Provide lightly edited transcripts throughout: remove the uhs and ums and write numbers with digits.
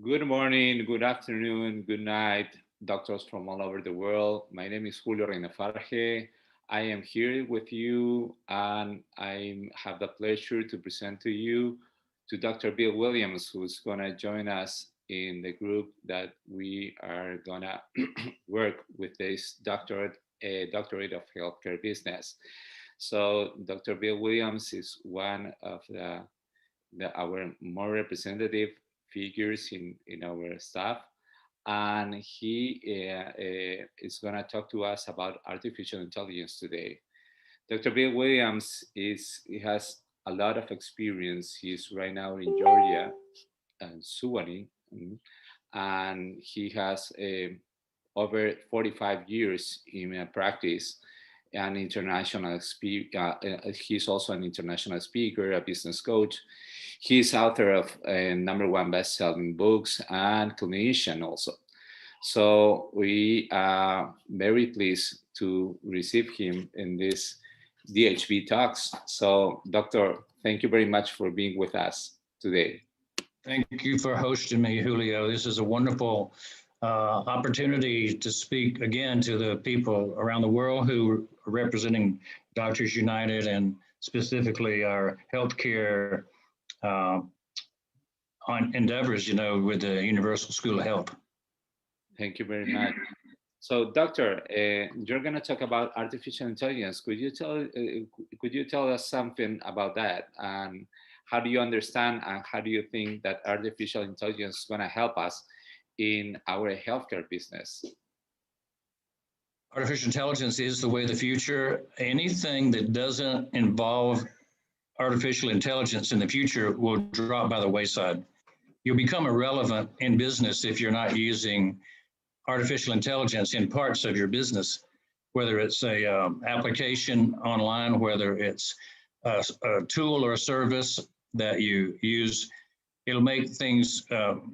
Good morning, good afternoon, good night, doctors from all over the world. My name is Julio Reinafarge. I am here with you and I have the pleasure to present to you to Dr. Bill Williams, who's going to join us in the group that we are going to work with this doctorate of healthcare business. So Dr. Bill Williams is one of our more representative figures in our staff. And he is going to talk to us about artificial intelligence today. Dr. Bill Williams he has a lot of experience. He's right now in Georgia and Suwannee, and he has over 45 years in practice an international speaker. He's also an international speaker, a business coach. He's author of number one best-selling books and clinician also. So we are very pleased to receive him in this DHB talks. So, Doctor, thank you very much for being with us today. Thank you for hosting me, Julio. This is a wonderful opportunity to speak again to the people around the world who are representing Doctors United and specifically our healthcare uh, on endeavors, with the Universal School of Health. Thank you very much. So, Doctor, you're going to talk about artificial intelligence. Could you tell us something about that? And how do you understand and how do you think that artificial intelligence is going to help us in our healthcare business? Artificial intelligence is the way of the future. Anything that doesn't involve artificial intelligence in the future will drop by the wayside. You'll become irrelevant in business if you're not using artificial intelligence in parts of your business, whether it's a application online, whether it's a tool or a service that you use. It'll make things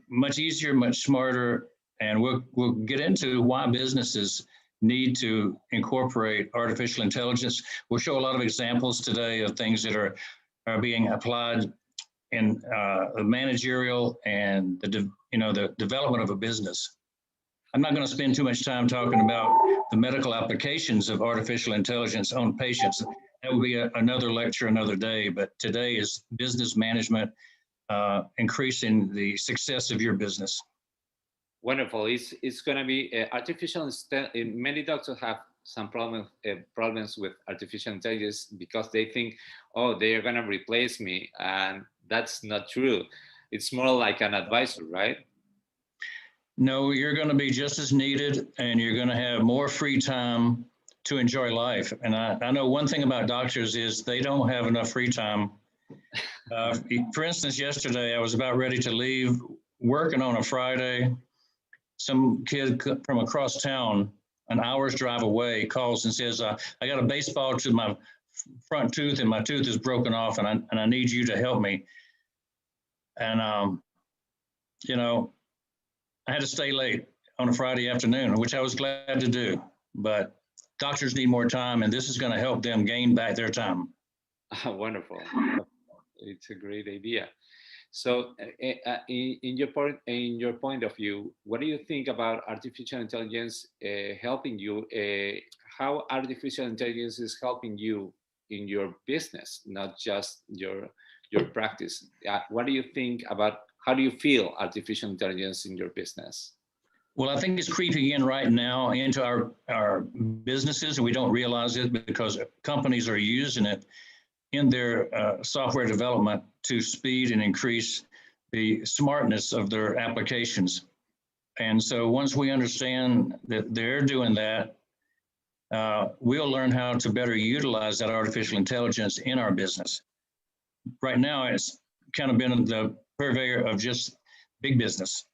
much easier, much smarter, and we'll get into why businesses need to incorporate artificial intelligence. We'll show a lot of examples today of things that are being applied in the managerial and the development of a business. I'm not going to spend too much time talking about the medical applications of artificial intelligence on patients. That will be another lecture, another day. But today is business management, increasing the success of your business. Wonderful. It's going to be many doctors have some problems with artificial intelligence because they think, oh, they are going to replace me, and that's not true. It's more like an advisor, right? No, you're going to be just as needed, and you're going to have more free time to enjoy life. And I know one thing about doctors is they don't have enough free time. For instance, yesterday I was about ready to leave working on a Friday. Some kid from across town, an hour's drive away, calls and says, I got a baseball to my front tooth and my tooth is broken off and I need you to help me. And, I had to stay late on a Friday afternoon, which I was glad to do. But doctors need more time, and this is going to help them gain back their time. Wonderful. It's a great idea. So, in your point of view, what do you think about artificial intelligence helping you? How artificial intelligence is helping you in your business, not just your practice? What do you think about? How do you feel artificial intelligence in your business? Well, I think it's creeping in right now into our businesses, and we don't realize it because companies are using it in their software development to speed and increase the smartness of their applications. And so once we understand that they're doing that, we'll learn how to better utilize that artificial intelligence in our business. Right now, it's kind of been the purveyor of just big business.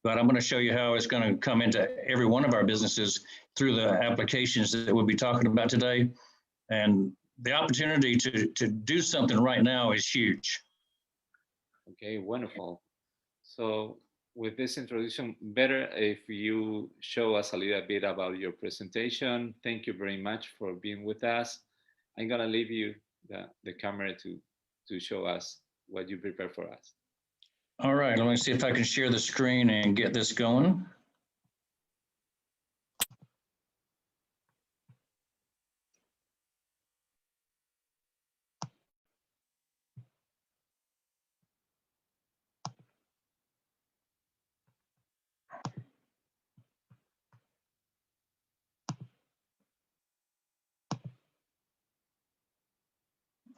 But I'm going to show you how it's going to come into every one of our businesses through the applications that we'll be talking about today. And the opportunity to do something right now is huge. Okay, wonderful. So with this introduction, better if you show us a little bit about your presentation. Thank you very much for being with us. I'm going to leave you the camera to show us what you prepared for us. All right, let me see if I can share the screen and get this going.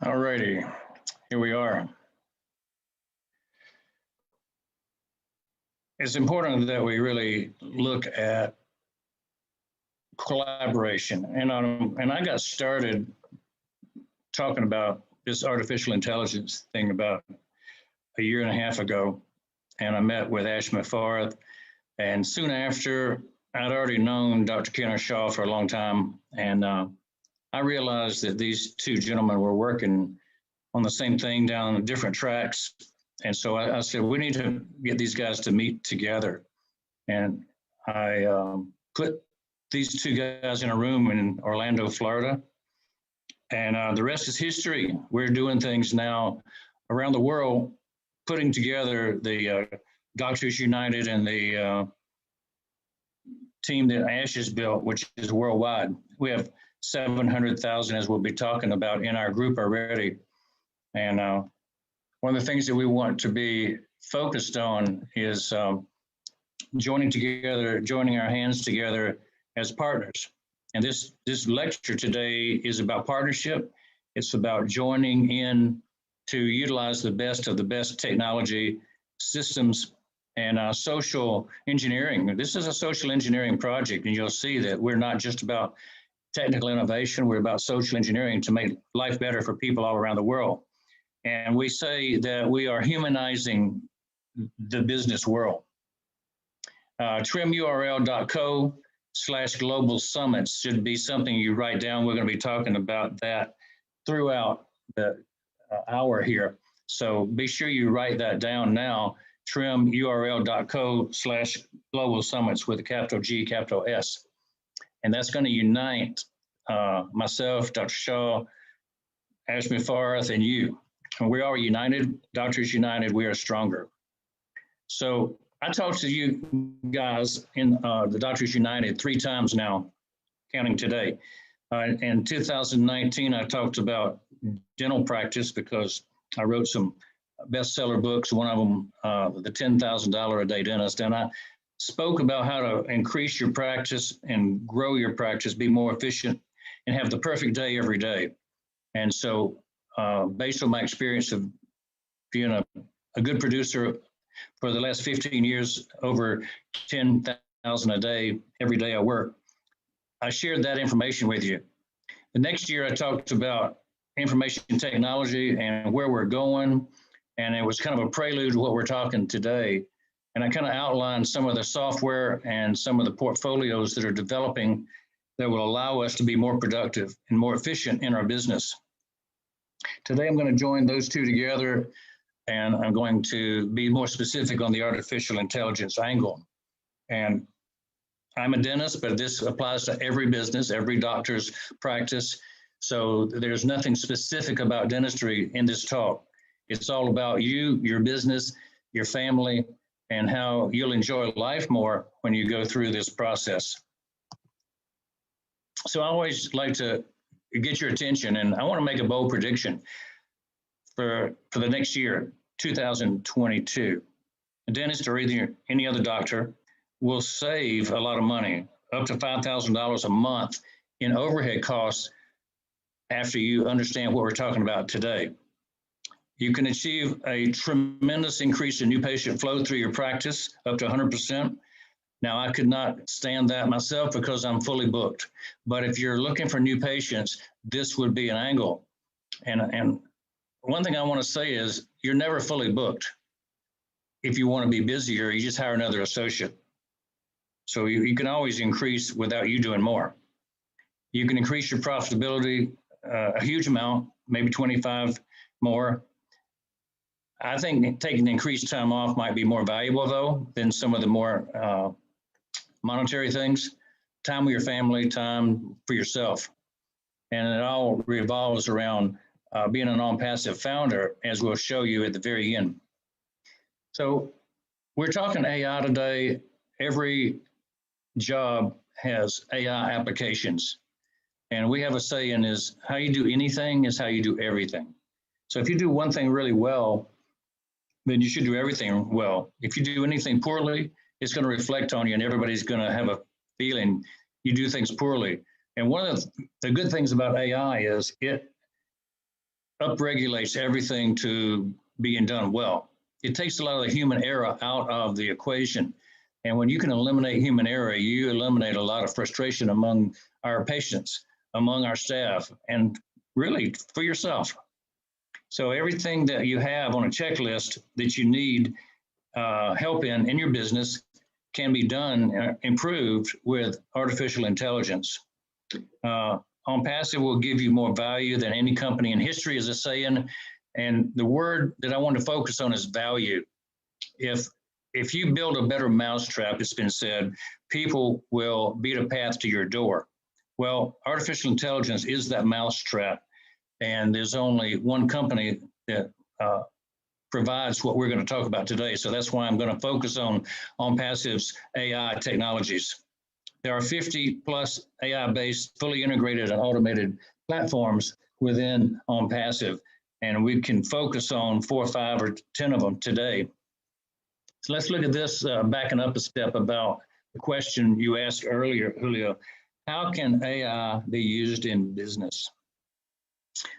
All righty, here we are. It's important that we really look at collaboration. And I got started talking about this artificial intelligence thing about a year and a half ago. And I met with Ash Mafarth. And soon after, I'd already known Dr. Kenner Shaw for a long time. And I realized that these two gentlemen were working on the same thing down different tracks. And so I said, we need to get these guys to meet together. And I put these two guys in a room in Orlando, Florida. And the rest is history. We're doing things now around the world, putting together the Doctors United and the team that Ash has built, which is worldwide. We have 700,000, as we'll be talking about, in our group already. And one of the things that we want to be focused on is joining our hands together as partners. And this lecture today is about partnership. It's about joining in to utilize the best of the best technology systems and social engineering. This is a social engineering project, and you'll see that we're not just about technical innovation, we're about social engineering to make life better for people all around the world. And we say that we are humanizing the business world. trimurl.co/global summits should be something you write down. We're going to be talking about that throughout the hour here. So be sure you write that down now, trimurl.co/global summits with a capital G, capital S. And that's going to unite myself, Dr. Shaw, Ash Mafarth, and you. And we are united, Doctors United, we are stronger. So I talked to you guys in the Doctors United 3 times now, counting today. In 2019, I talked about dental practice because I wrote some bestseller books, one of them, The $10,000 a Day Dentist. And I spoke about how to increase your practice and grow your practice, be more efficient, and have the perfect day every day. And so based on my experience of being a good producer for the last 15 years, over 10,000 a day, every day I work, I shared that information with you. The next year I talked about information technology and where we're going. And it was kind of a prelude to what we're talking today. And I kind of outlined some of the software and some of the portfolios that are developing that will allow us to be more productive and more efficient in our business. Today, I'm going to join those two together, and I'm going to be more specific on the artificial intelligence angle. And I'm a dentist, but this applies to every business, every doctor's practice. So there's nothing specific about dentistry in this talk. It's all about you, your business, your family, and how you'll enjoy life more when you go through this process. So I always like to get your attention, and I want to make a bold prediction for the next year, 2022. A dentist or any other doctor will save a lot of money, up to $5,000 a month in overhead costs after you understand what we're talking about today. You can achieve a tremendous increase in new patient flow through your practice, up to 100%. Now, I could not stand that myself because I'm fully booked. But if you're looking for new patients, this would be an angle. And one thing I want to say is you're never fully booked. If you want to be busier, you just hire another associate. So you can always increase without you doing more. You can increase your profitability a huge amount, maybe 25 more. I think taking the increased time off might be more valuable, though, than some of the more monetary things. Time with your family, time for yourself. And it all revolves around being an Onpassive founder, as we'll show you at the very end. So we're talking AI today. Every job has AI applications. And we have a saying is how you do anything is how you do everything. So if you do one thing really well, then you should do everything well. If you do anything poorly, it's going to reflect on you and everybody's going to have a feeling you do things poorly. And one of the good things about AI is it upregulates everything to being done well. It takes a lot of the human error out of the equation. And when you can eliminate human error, you eliminate a lot of frustration among our patients, among our staff, and really for yourself. So everything that you have on a checklist that you need help in your business can be done, improved with artificial intelligence. Onpassive will give you more value than any company in history, as a saying. And the word that I want to focus on is value. If you build a better mousetrap, it's been said, people will beat a path to your door. Well, artificial intelligence is that mousetrap. And there's only one company that provides what we're going to talk about today. So that's why I'm going to focus on Onpassive's AI technologies. There are 50 plus AI-based, fully integrated and automated platforms within Onpassive, and we can focus on 4, 5, or 10 of them today. So let's look at this, backing up a step about the question you asked earlier, Julio. How can AI be used in business?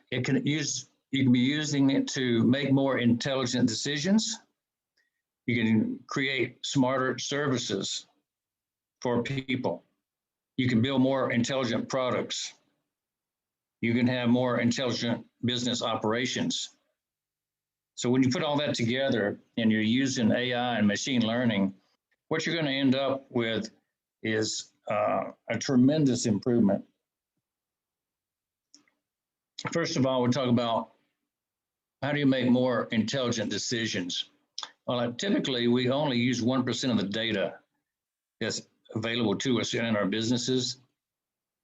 You can be using it to make more intelligent decisions. You can create smarter services for people. You can build more intelligent products. You can have more intelligent business operations. So when you put all that together and you're using AI and machine learning, what you're going to end up with is a tremendous improvement. First of all, we'll talk about how do you make more intelligent decisions? Well, typically, we only use 1% of the data that's available to us in our businesses.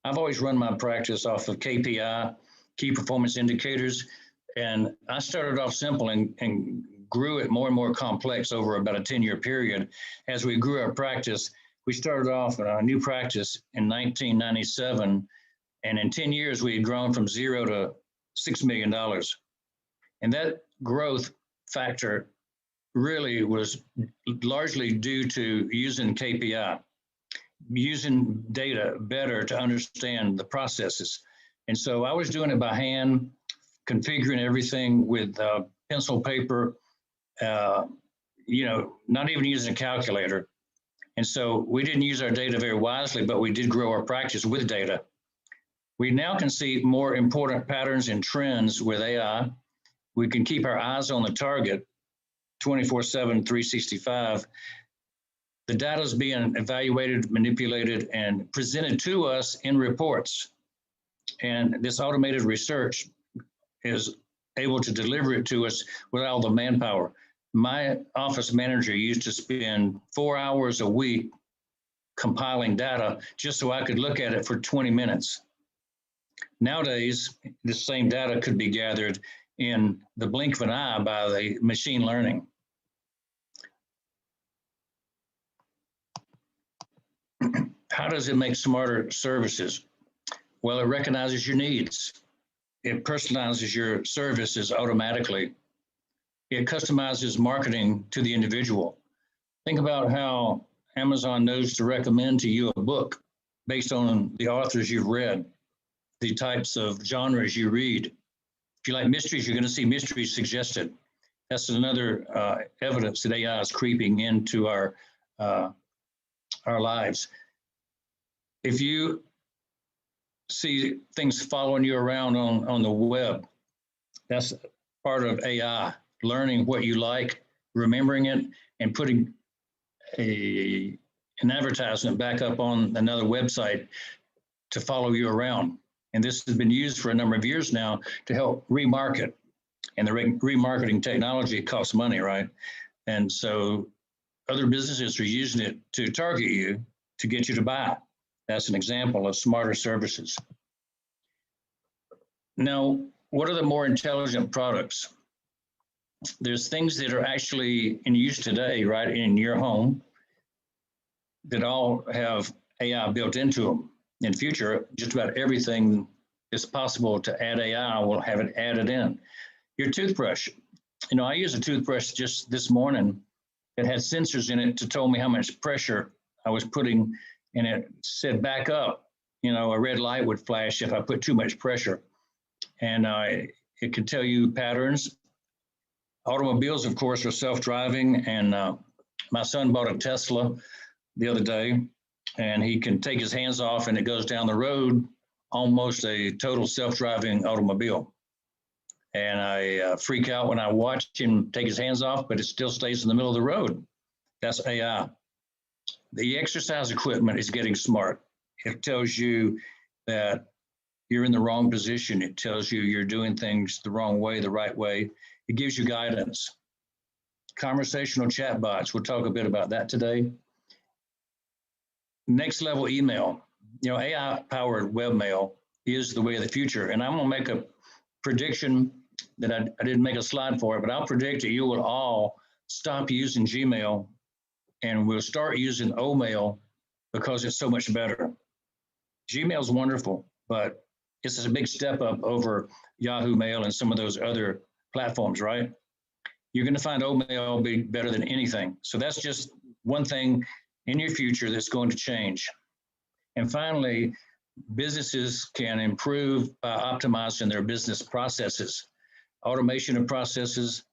I've always run my practice off of KPI, key performance indicators, and I started off simple and grew it more and more complex over about a 10-year period. As we grew our practice, we started off in a new practice in 1997, and in 10 years, we had grown from $0 to $6 million. And that growth factor really was largely due to using KPI, using data better to understand the processes. And so I was doing it by hand, configuring everything with pencil, paper, not even using a calculator. And so we didn't use our data very wisely, but we did grow our practice with data. We now can see more important patterns and trends with AI. We can keep our eyes on the target 24/7, 365. The data is being evaluated, manipulated, and presented to us in reports. And this automated research is able to deliver it to us without all the manpower. My office manager used to spend 4 hours a week compiling data just so I could look at it for 20 minutes. Nowadays, the same data could be gathered in the blink of an eye by the machine learning. How does it make smarter services? Well, it recognizes your needs. It personalizes your services automatically. It customizes marketing to the individual. Think about how Amazon knows to recommend to you a book based on the authors you've read, the types of genres you read. If you like mysteries, you're going to see mysteries suggested. That's another evidence that AI is creeping into our lives. If you see things following you around on the web, that's part of AI, learning what you like, remembering it, and putting an advertisement back up on another website to follow you around. And this has been used for a number of years now to help remarket. And the remarketing technology costs money, right? And so other businesses are using it to target you to get you to buy. That's an example of smarter services. Now, what are the more intelligent products? there's things that are actually in use today, right, in your home that all have AI built into them. In future, just about everything that's possible to add AI will have it added in. Your toothbrush, you know, I used a toothbrush just this morning that had sensors in it to tell me how much pressure I was putting, and it said back up. You know, a red light would flash if I put too much pressure, and it could tell you patterns. Automobiles, of course, are self-driving, and my son bought a Tesla the other day, and he can take his hands off and it goes down the road, almost a total self-driving automobile. And I freak out when I watch him take his hands off, but it still stays in the middle of the road. That's AI. The exercise equipment is getting smart. It tells you that you're in the wrong position. It tells you you're doing things the wrong way, the right way. It gives you guidance. Conversational chatbots, we'll talk a bit about that today. Next level email. You know, AI-powered webmail is the way of the future. And I'm going to make a prediction that I didn't make a slide for it, but I'll predict that you will all stop using Gmail and we'll start using Omail because it's so much better. Gmail is wonderful, but it's a big step up over Yahoo Mail and some of those other platforms, right? You're going to find Omail be better than anything. So that's just one thing in your future that's going to change. And finally, businesses can improve by optimizing their business processes, automation of processes.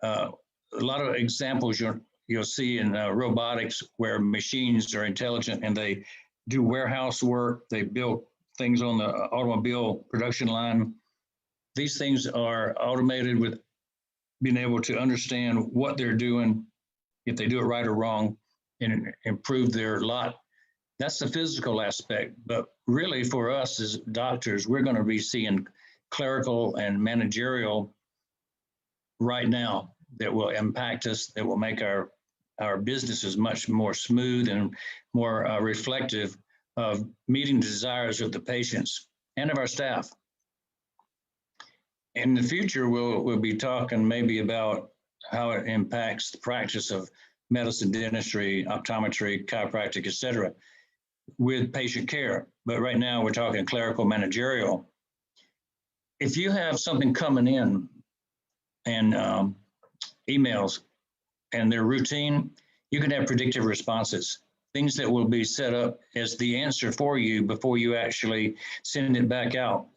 A lot of examples you'll see in robotics where machines are intelligent and they do warehouse work, they build things on the automobile production line. These things are automated with being able to understand what they're doing, if they do it right or wrong, and improve their lot. That's the physical aspect. But really for us as doctors, we're going to be seeing clerical and managerial right now that will impact us, that will make our businesses much more smooth and more reflective of meeting the desires of the patients and of our staff. In the future, we'll be talking maybe about how it impacts the practice of medicine, dentistry, optometry, chiropractic, et cetera, with patient care. But right now we're talking clerical managerial. If you have something coming in and emails and they're routine, you can have predictive responses, things that will be set up as the answer for you before you actually send it back out.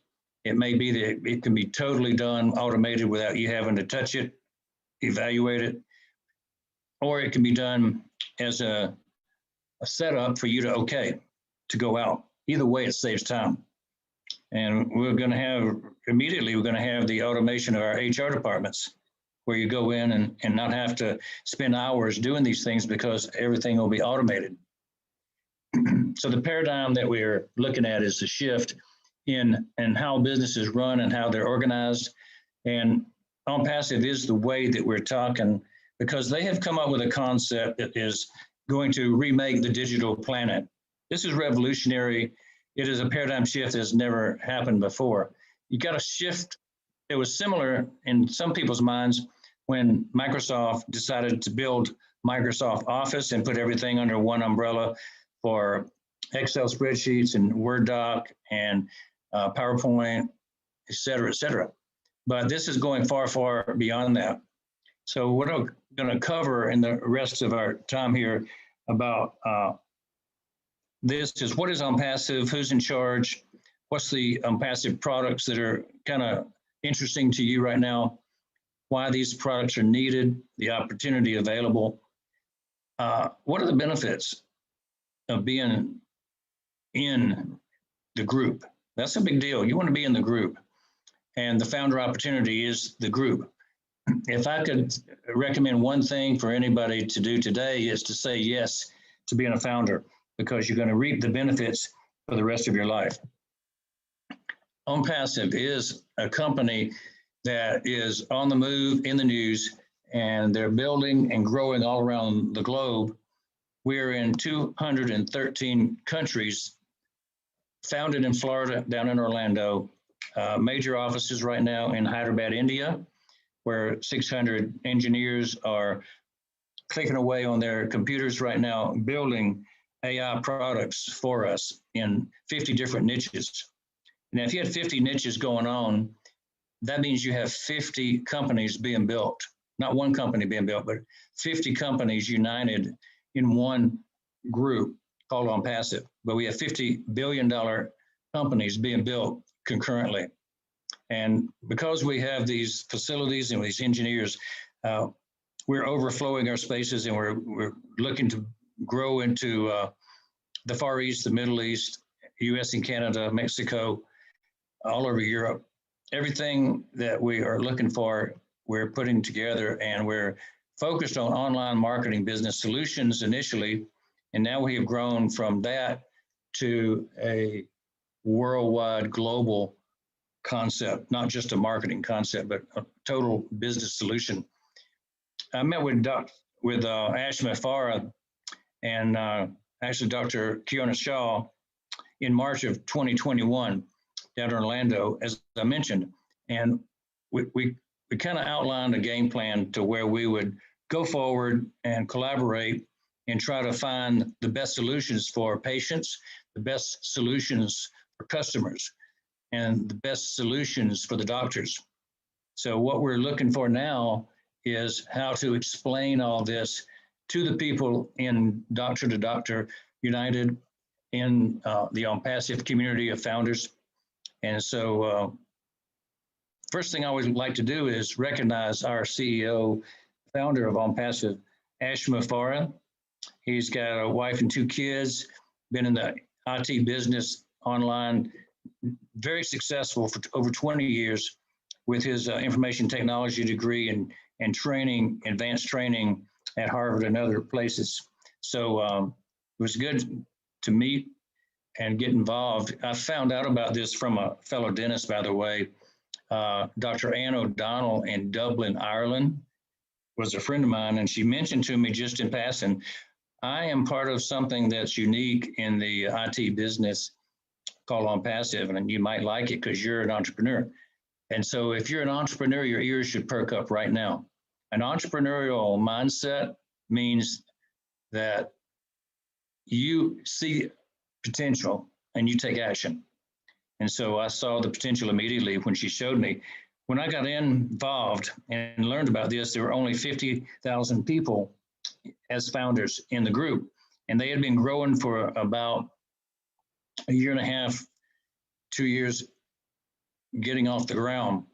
It may be that it can be totally done automated without you having to touch it, evaluate it, or it can be done as a setup for you to go out. Either way, it saves time. And we're going to have, immediately, we're going to have the automation of our HR departments where you go in and not have to spend hours doing these things because everything will be automated. So the paradigm that we're looking at is the shift in how businesses run and how they're organized. And Onpassive is the way that we're talking because they have come up with a concept that is going to remake the digital planet. This is revolutionary. It is a paradigm shift that has never happened before. You got a shift. It was similar in some people's minds when Microsoft decided to build Microsoft Office and put everything under one umbrella for Excel spreadsheets and Word doc and PowerPoint, et cetera, et cetera. But this is going far, far beyond that. So what I'm going to cover in the rest of our time here about this is what is Onpassive, who's in charge, what's the Onpassive products that are kind of interesting to you right now, why these products are needed, the opportunity available. What are the benefits of being in the group? That's a big deal. You want to be in the group. And the founder opportunity is the group. If I could recommend one thing for anybody to do today is to say yes to being a founder because you're going to reap the benefits for the rest of your life. Onpassive is a company that is on the move in the news, and they're building and growing all around the globe. We're in 213 countries, founded in Florida, down in Orlando, major offices right now in Hyderabad, India, where 600 engineers are clicking away on their computers right now, building AI products for us in 50 different niches. Now, if you had 50 niches going on, that means you have 50 companies being built, not one company being built, but 50 companies united in one group called Onpassive. But we have $50 billion companies being built concurrently. And because we have these facilities and these engineers, we're overflowing our spaces, and we're looking to grow into the Far East, the Middle East, US and Canada, Mexico, all over Europe. Everything that we are looking for, we're putting together, and we're focused on online marketing business solutions initially. And now we have grown from that to a worldwide global concept, not just a marketing concept, but a total business solution. I met with Ash Farah and actually Dr. Kiona Shaw in March of 2021 down in Orlando, as I mentioned. And we kind of outlined a game plan to where we would go forward and collaborate and try to find the best solutions for patients, the best solutions for customers, and the best solutions for the doctors. So what we're looking for now is how to explain all this to the people in Doctor to Doctor United, in the Onpassive community of founders. And so first thing I always like to do is recognize our CEO, founder of Onpassive, Ash Farah. He's got a wife and 2 kids, been in the IT business online, very successful for over 20 years with his information technology degree and training, advanced training at Harvard and other places. So it was good to meet and get involved. I found out about this from a fellow dentist, by the way. Dr. Anne O'Donnell in Dublin, Ireland, was a friend of mine, and she mentioned to me just in passing, I am part of something that's unique in the IT business called Onpassive, and you might like it because you're an entrepreneur. And so if you're an entrepreneur, your ears should perk up right now. An entrepreneurial mindset means that you see potential and you take action. And so I saw the potential immediately when she showed me. When I got involved and learned about this, there were only 50,000 people as founders in the group. And they had been growing for about a year and a half, 2 years, getting off the ground.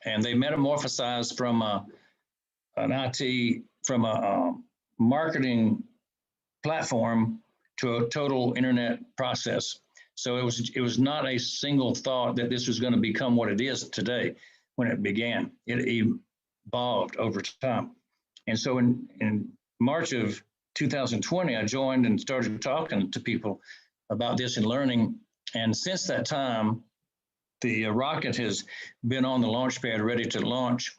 And they metamorphosized from an IT, from a marketing platform to a total internet process. So it was not a single thought that this was going to become what it is today when it began. It evolved over time. And so in March of 2020, I joined and started talking to people about this and learning. And since that time, the rocket has been on the launch pad ready to launch,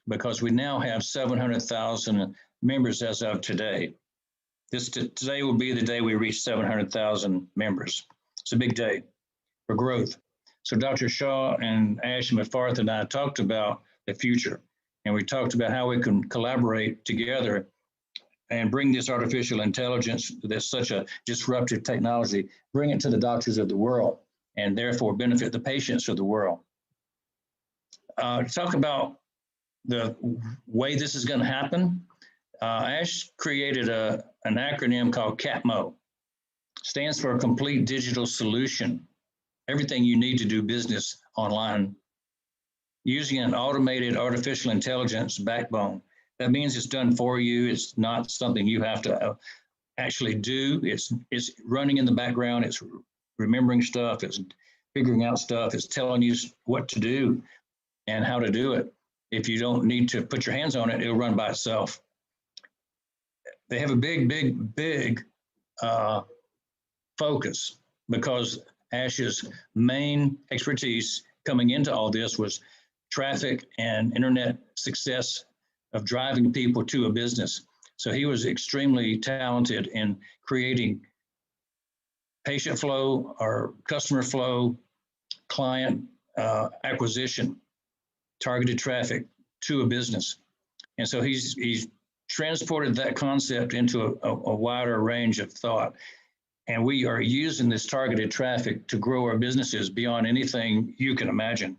because we now have 700,000 members as of today. Today will be the day we reach 700,000 members. It's a big day for growth. So Dr. Shaw and Ash Farah and I talked about the future, and we talked about how we can collaborate together and bring this artificial intelligence that's such a disruptive technology, bring it to the doctors of the world, and therefore benefit the patients of the world. Talk about the way this is going to happen. Ash created an acronym called CAPMO. Stands for a complete digital solution. Everything you need to do business online using an automated artificial intelligence backbone. That means it's done for you. It's not something you have to actually do. It's running in the background. It's remembering stuff. It's figuring out stuff. It's telling you what to do and how to do it. If you don't need to put your hands on it, it'll run by itself. They have a big focus, because Ash's main expertise coming into all this was traffic and internet success of driving people to a business. So he was extremely talented in creating patient flow or customer flow, client acquisition, targeted traffic to a business. And so he's transported that concept into a wider range of thought. And we are using this targeted traffic to grow our businesses beyond anything you can imagine.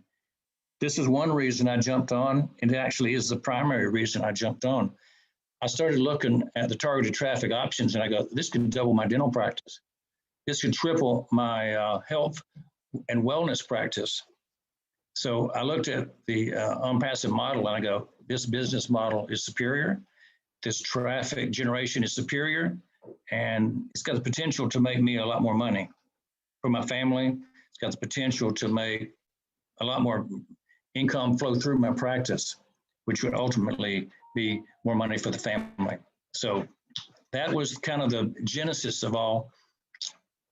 This is one reason I jumped on, and it actually is the primary reason I jumped on. I started looking at the targeted traffic options, and I go, this could double my dental practice. This could triple my health and wellness practice. So I looked at the Onpassive model, and I go, this business model is superior. This traffic generation is superior, and it's got the potential to make me a lot more money for my family. It's got the potential to make a lot more income flow through my practice, which would ultimately be more money for the family. So that was kind of the genesis of all.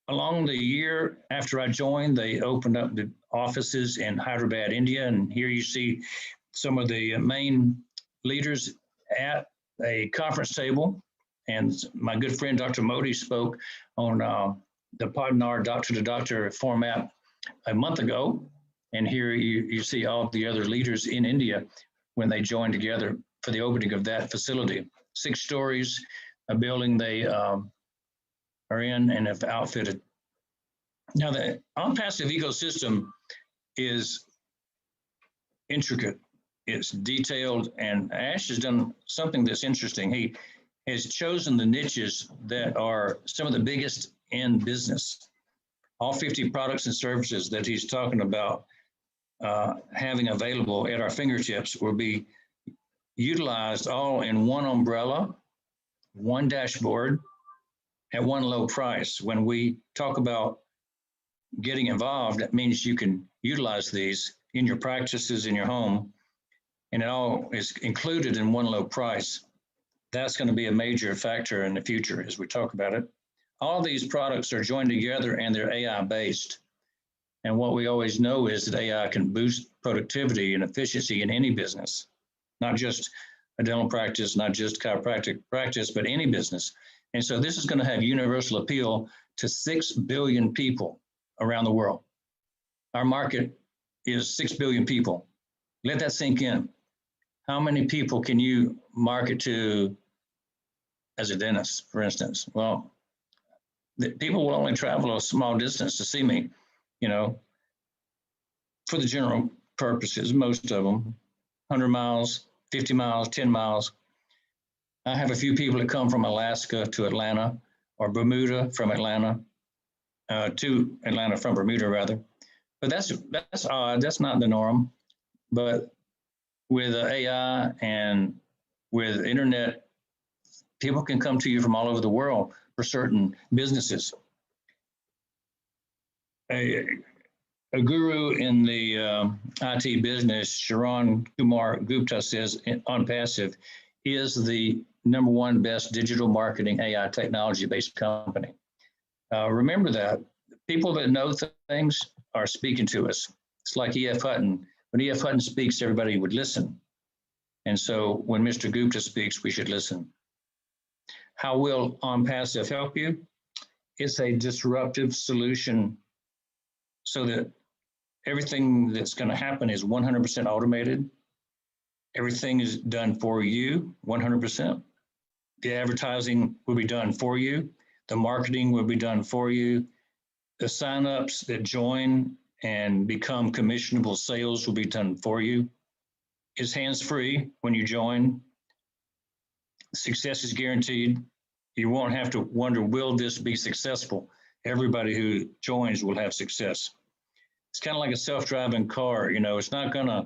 Along the year after I joined, they opened up the offices in Hyderabad, India, and here you see some of the main leaders at a conference table. And my good friend, Dr. Modi, spoke on the Podnar Doctor to Doctor format a month ago. And here you see all the other leaders in India when they joined together for the opening of that facility. 6 stories, a building they are in and have outfitted. Now, the Onpassive ecosystem is intricate. It's detailed, and Ash has done something that's interesting. He has chosen the niches that are some of the biggest in business. All 50 products and services that he's talking about having available at our fingertips will be utilized all in one umbrella, one dashboard, at one low price. When we talk about getting involved, that means you can utilize these in your practices, in your home, and it all is included in one low price. That's going to be a major factor in the future as we talk about it. All these products are joined together and they're AI based. And what we always know is that AI can boost productivity and efficiency in any business, not just a dental practice, not just chiropractic practice, but any business. And so this is going to have universal appeal to 6 billion people around the world. Our market is 6 billion people. Let that sink in. How many people can you market to as a dentist, for instance? Well, people will only travel a small distance to see me, you know, for the general purposes, most of them, 100 miles, 50 miles, 10 miles. I have a few people that come from Alaska to Atlanta, or Bermuda from Atlanta, to Atlanta from Bermuda, rather. But that's odd. That's not the norm. But with AI and with internet, people can come to you from all over the world for certain businesses. A guru in the IT business, Sharon Kumar Gupta, says Onpassive is the #1 best digital marketing AI technology-based company. Remember that. People that know things are speaking to us. It's like E.F. Hutton. When E.F. Hutton speaks, everybody would listen. And so when Mr. Gupta speaks, we should listen. How will Onpassive help you? It's a disruptive solution so that everything that's going to happen is 100% automated. Everything is done for you, 100%. The advertising will be done for you. The marketing will be done for you. The signups that join and become commissionable sales will be done for you. It's hands-free when you join. Success is guaranteed. You won't have to wonder, will this be successful? Everybody who joins will have success. It's kind of like a self-driving car. You know, it's not going to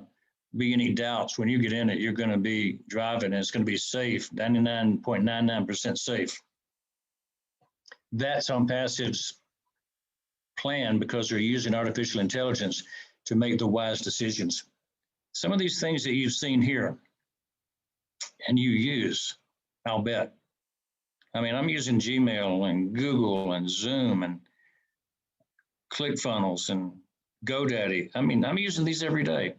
be any doubts. When you get in it, you're going to be driving and it's going to be safe, 99.99% safe. That's Onpassive's plan because they're using artificial intelligence to make the wise decisions. Some of these things that you've seen here and you use, I'll bet. I mean, I'm using Gmail and Google and Zoom and ClickFunnels and GoDaddy. I mean, I'm using these every day.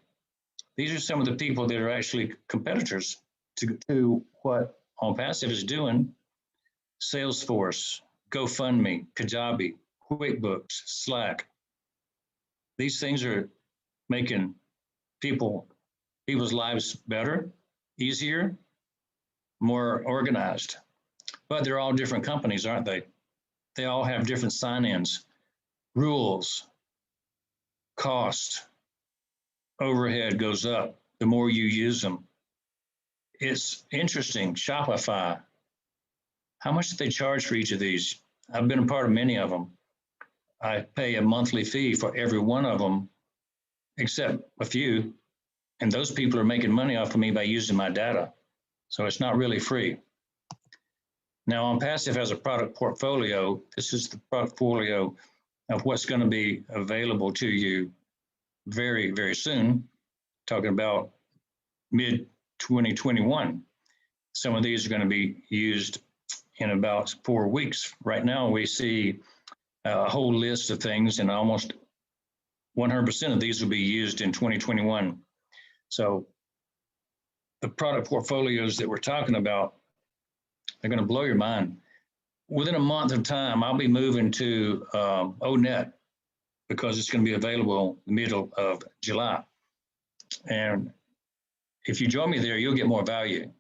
These are some of the people that are actually competitors to what Onpassive is doing. Salesforce, GoFundMe, Kajabi, QuickBooks, Slack. These things are making people people's lives better, easier, more organized. But they're all different companies, aren't they? They all have different sign-ins, rules, cost, overhead goes up the more you use them. It's interesting. Shopify, how much do they charge for each of these? I've been a part of many of them. I pay a monthly fee for every one of them, except a few. And those people are making money off of me by using my data. So it's not really free. Now, Onpassive has a product portfolio. This is the portfolio of what's going to be available to you very, very soon. Talking about mid-2021. Some of these are going to be used in about 4 weeks. Right now, we see a whole list of things, and almost 100% of these will be used in 2021. So the product portfolios that we're talking about, they're going to blow your mind. Within a month of time, I'll be moving to ONet because it's going to be available the middle of July. And if you join me there, you'll get more value.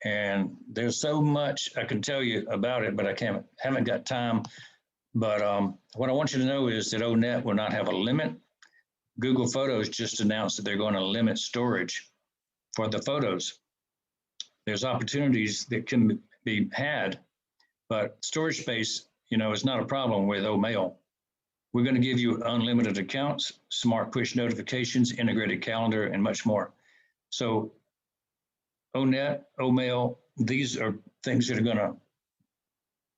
And there's so much I can tell you about it, but I haven't got time. But what I want you to know is that ONet will not have a limit. Google Photos just announced that they're going to limit storage for the photos. There's opportunities that can be had, but storage space, is not a problem with OMail. We're going to give you unlimited accounts, smart push notifications, integrated calendar, and much more. So ONet, OMail, these are things that are going to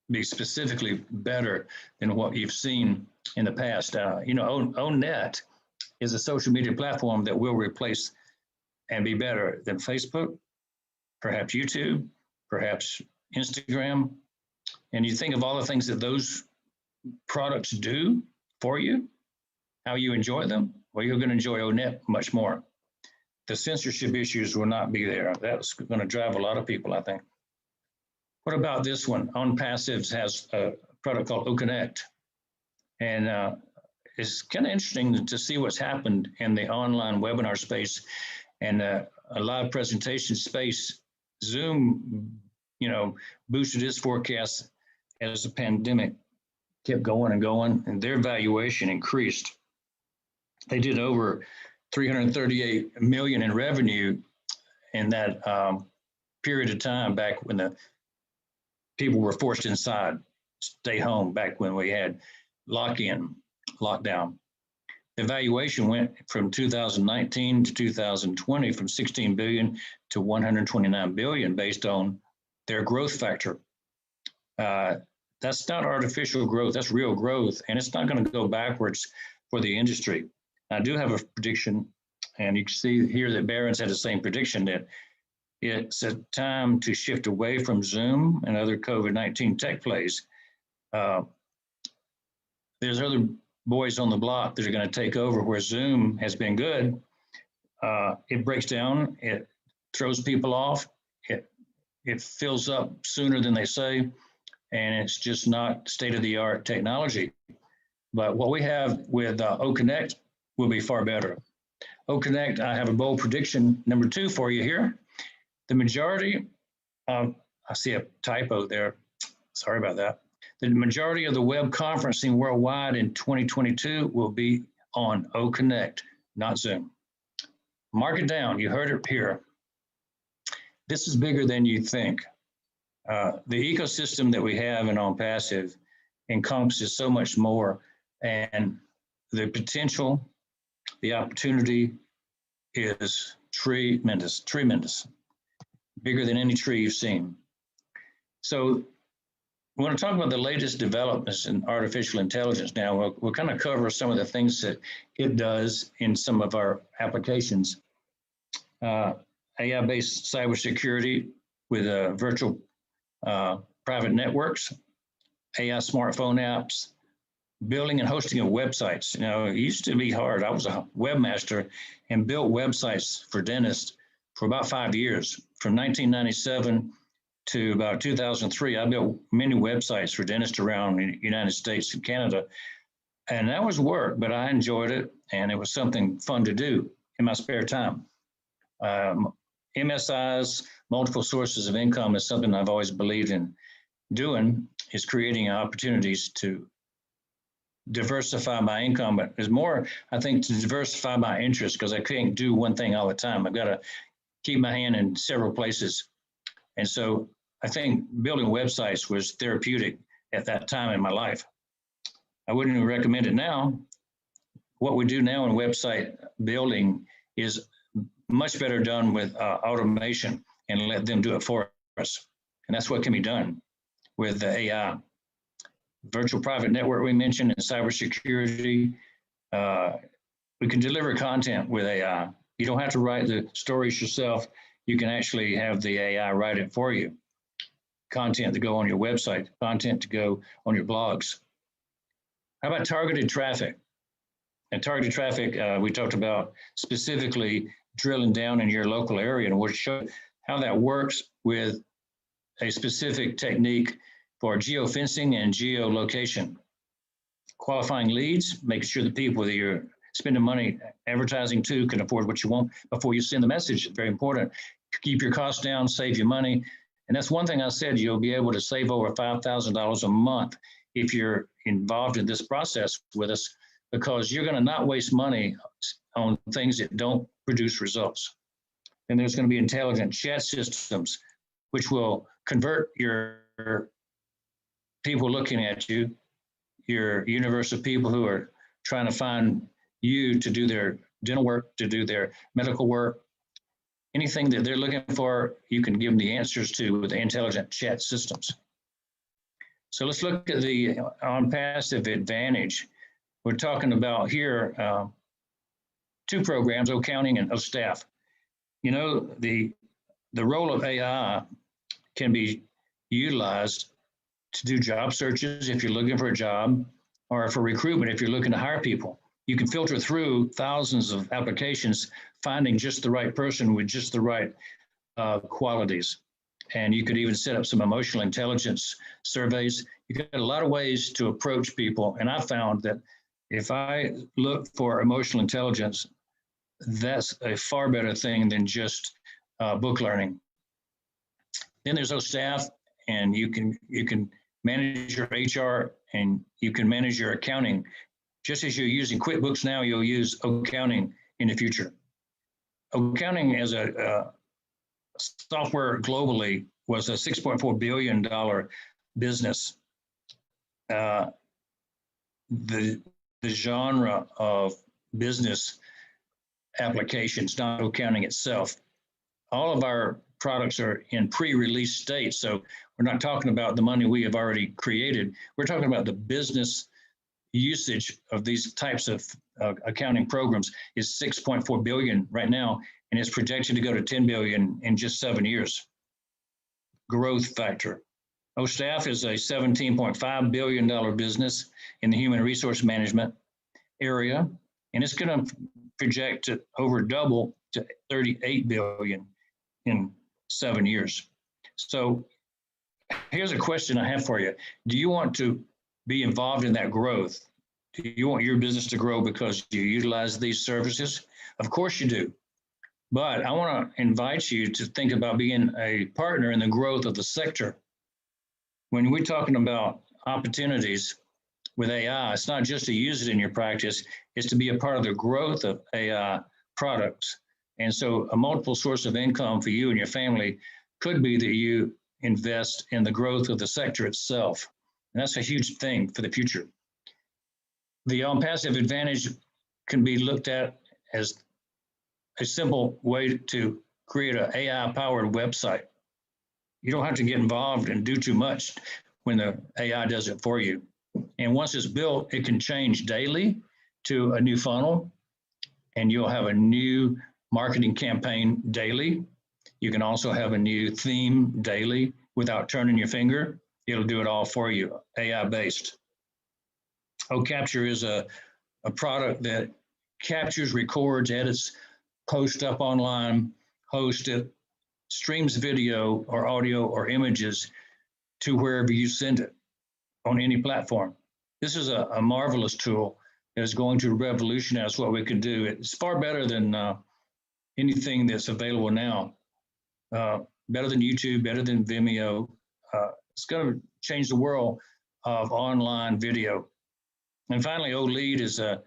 be specifically better than what you've seen in the past. ONet is a social media platform that will replace and be better than Facebook, perhaps YouTube, perhaps Instagram. And you think of all the things that those products do for you, how you enjoy them, well, you're going to enjoy ONet much more. The censorship issues will not be there. That's going to drive a lot of people, I think. What about this one? Onpassive has a product called OConnect. And it's kind of interesting to see what's happened in the online webinar space and a live presentation space. Zoom, boosted its forecast as the pandemic kept going and going, and their valuation increased. They did over 338 million in revenue in that period of time back when the people were forced inside, stay home, back when we had lockdown. The valuation went from 2019 to 2020 from 16 billion to 129 billion based on their growth factor. That's not artificial growth, that's real growth, and it's not going to go backwards for the industry. I do have a prediction, and you can see here that Barron's had the same prediction, that it's a time to shift away from Zoom and other COVID-19 tech plays. There's other boys on the block that are going to take over where Zoom has been good. It breaks down, it throws people off, it fills up sooner than they say, and it's just not state-of-the-art technology. But what we have with OConnect will be far better. OConnect, I have a bold prediction, number 2 for you here. The majority, I see a typo there, sorry about that. The majority of the web conferencing worldwide in 2022 will be on OConnect, not Zoom. Mark it down, you heard it here. This is bigger than you think. The ecosystem that we have in Onpassive encompasses so much more, and the potential, the opportunity is tremendous, bigger than any tree you've seen. So we want to talk about the latest developments in artificial intelligence now. We'll kind of cover some of the things that it does in some of our applications. AI-based cybersecurity with virtual private networks, AI smartphone apps, building and hosting of websites. It used to be hard. I was a webmaster and built websites for dentists for about 5 years. From 1997 to about 2003, I built many websites for dentists around the United States and Canada. And that was work, but I enjoyed it, and it was something fun to do in my spare time. MSIs, multiple sources of income, is something I've always believed in doing, is creating opportunities to diversify my income, but there's more, I think, to diversify my interest, because I can't do one thing all the time. I've got to keep my hand in several places. And so I think building websites was therapeutic at that time in my life. I wouldn't even recommend it now. What we do now in website building is much better done with automation, and let them do it for us. And that's what can be done with the AI. Virtual private network we mentioned, and cybersecurity. We can deliver content with AI. You don't have to write the stories yourself. You can actually have the AI write it for you. Content to go on your website, content to go on your blogs. How about targeted traffic? And targeted traffic, we talked about specifically drilling down in your local area, and we'll show how that works with a specific technique for geofencing and geolocation. Qualifying leads, making sure the people that you're spending money advertising to can afford what you want before you send the message. It's very important. Keep your costs down, save your money. And that's one thing I said, you'll be able to save over $5,000 a month if you're involved in this process with us, because you're going to not waste money on things that don't produce results. And there's going to be intelligent chat systems, which will convert your people looking at you, your universe of people who are trying to find you to do their dental work, to do their medical work. Anything that they're looking for, you can give them the answers to with the intelligent chat systems. So let's look at the Onpassive advantage. We're talking about here two programs, Accounting and staff. You know, the role of AI can be utilized to do job searches if you're looking for a job, or for recruitment if you're looking to hire people. You can filter through thousands of applications, finding just the right person with just the right qualities. And you could even set up some emotional intelligence surveys. You got a lot of ways to approach people. And I found that if I look for emotional intelligence, that's a far better thing than just book learning. Then there's those staff, and you can manage your HR, and you can manage your accounting. Just as you're using QuickBooks now, you'll use accounting in the future. Accounting as a software globally was a $6.4 billion business. The genre of business applications, not accounting itself. All of our products are in pre-release state, so we're not talking about the money we have already created. We're talking about the business usage of these types of accounting programs is 6.4 billion right now, and it's projected to go to 10 billion in just 7 years. Growth factor. staff is a $17.5 billion business in the human resource management area, and it's going to project to over double to 38 billion in 7 years. So here's a question I have for you. Do you want to be involved in that growth? Do you want your business to grow because you utilize these services? Of course you do. But I want to invite you to think about being a partner in the growth of the sector. When we're talking about opportunities with AI, it's not just to use it in your practice, it's to be a part of the growth of AI products. And so a multiple source of income for you and your family could be that you invest in the growth of the sector itself. And that's a huge thing for the future. The Onpassive advantage can be looked at as a simple way to create an AI-powered website. You don't have to get involved and do too much when the AI does it for you. And once it's built, it can change daily to a new funnel, and you'll have a new marketing campaign daily. You can also have a new theme daily without turning your finger. It'll do it all for you, AI-based. Capture is a product that captures, records, edits, posts up online, hosts it, streams video or audio or images to wherever you send it on any platform. This is a marvelous tool that is going to revolutionize what we can do. It's far better than anything that's available now. Better than YouTube, better than Vimeo. It's going to change the world of online video. And finally, OLEAD is a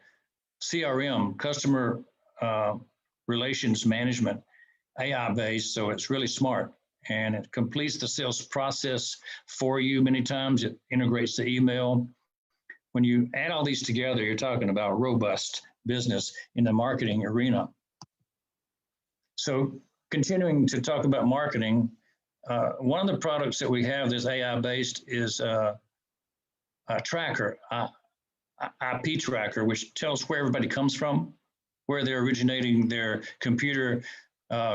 CRM, customer relations management, AI-based, so it's really smart. And it completes the sales process for you many times. It integrates the email. When you add all these together, you're talking about robust business in the marketing arena. So continuing to talk about marketing, one of the products that we have that's AI-based is a tracker, IP tracker, which tells where everybody comes from, where they're originating their computer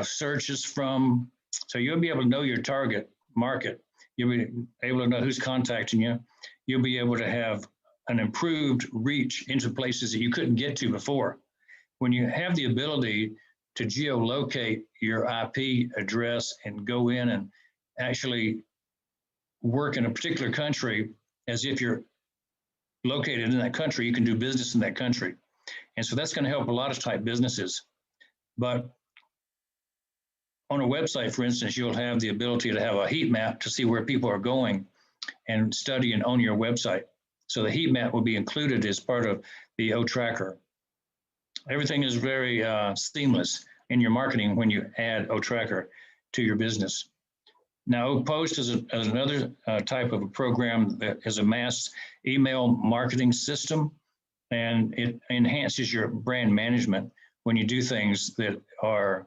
searches from. So you'll be able to know your target market. You'll be able to know who's contacting you. You'll be able to have an improved reach into places that you couldn't get to before. When you have the ability to geolocate your IP address and go in and actually work in a particular country as if you're located in that country, you can do business in that country. And so that's going to help a lot of type businesses. But on a website, for instance, you'll have the ability to have a heat map to see where people are going and studying on your website. So the heat map will be included as part of the O-Tracker. Everything is very seamless in your marketing when you add O-Tracker to your business. Now, O-Post is another type of a program that is a mass email marketing system, and it enhances your brand management when you do things that are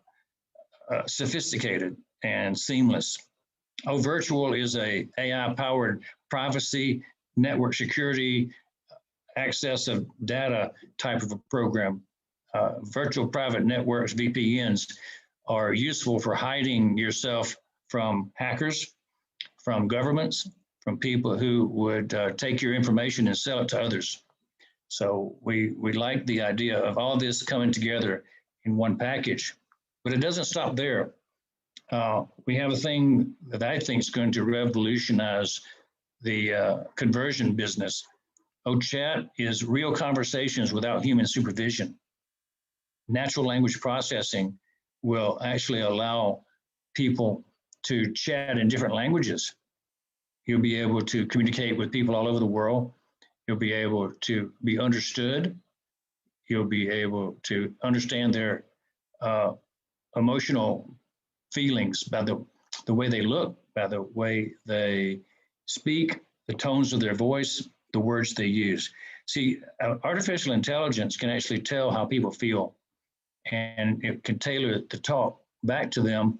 sophisticated and seamless. O-Virtual is a AI-powered privacy, network security, access of data type of a program. Virtual private networks, VPNs, are useful for hiding yourself from hackers, from governments, from people who would take your information and sell it to others. So we like the idea of all this coming together in one package, but it doesn't stop there. We have a thing that I think is going to revolutionize the conversion business. O-Chat is real conversations without human supervision. Natural language processing will actually allow people to chat in different languages. You'll be able to communicate with people all over the world. You'll be able to be understood. You'll be able to understand their emotional feelings by the way they look, by the way they speak, the tones of their voice, the words they use. See, artificial intelligence can actually tell how people feel, and it can tailor the talk back to them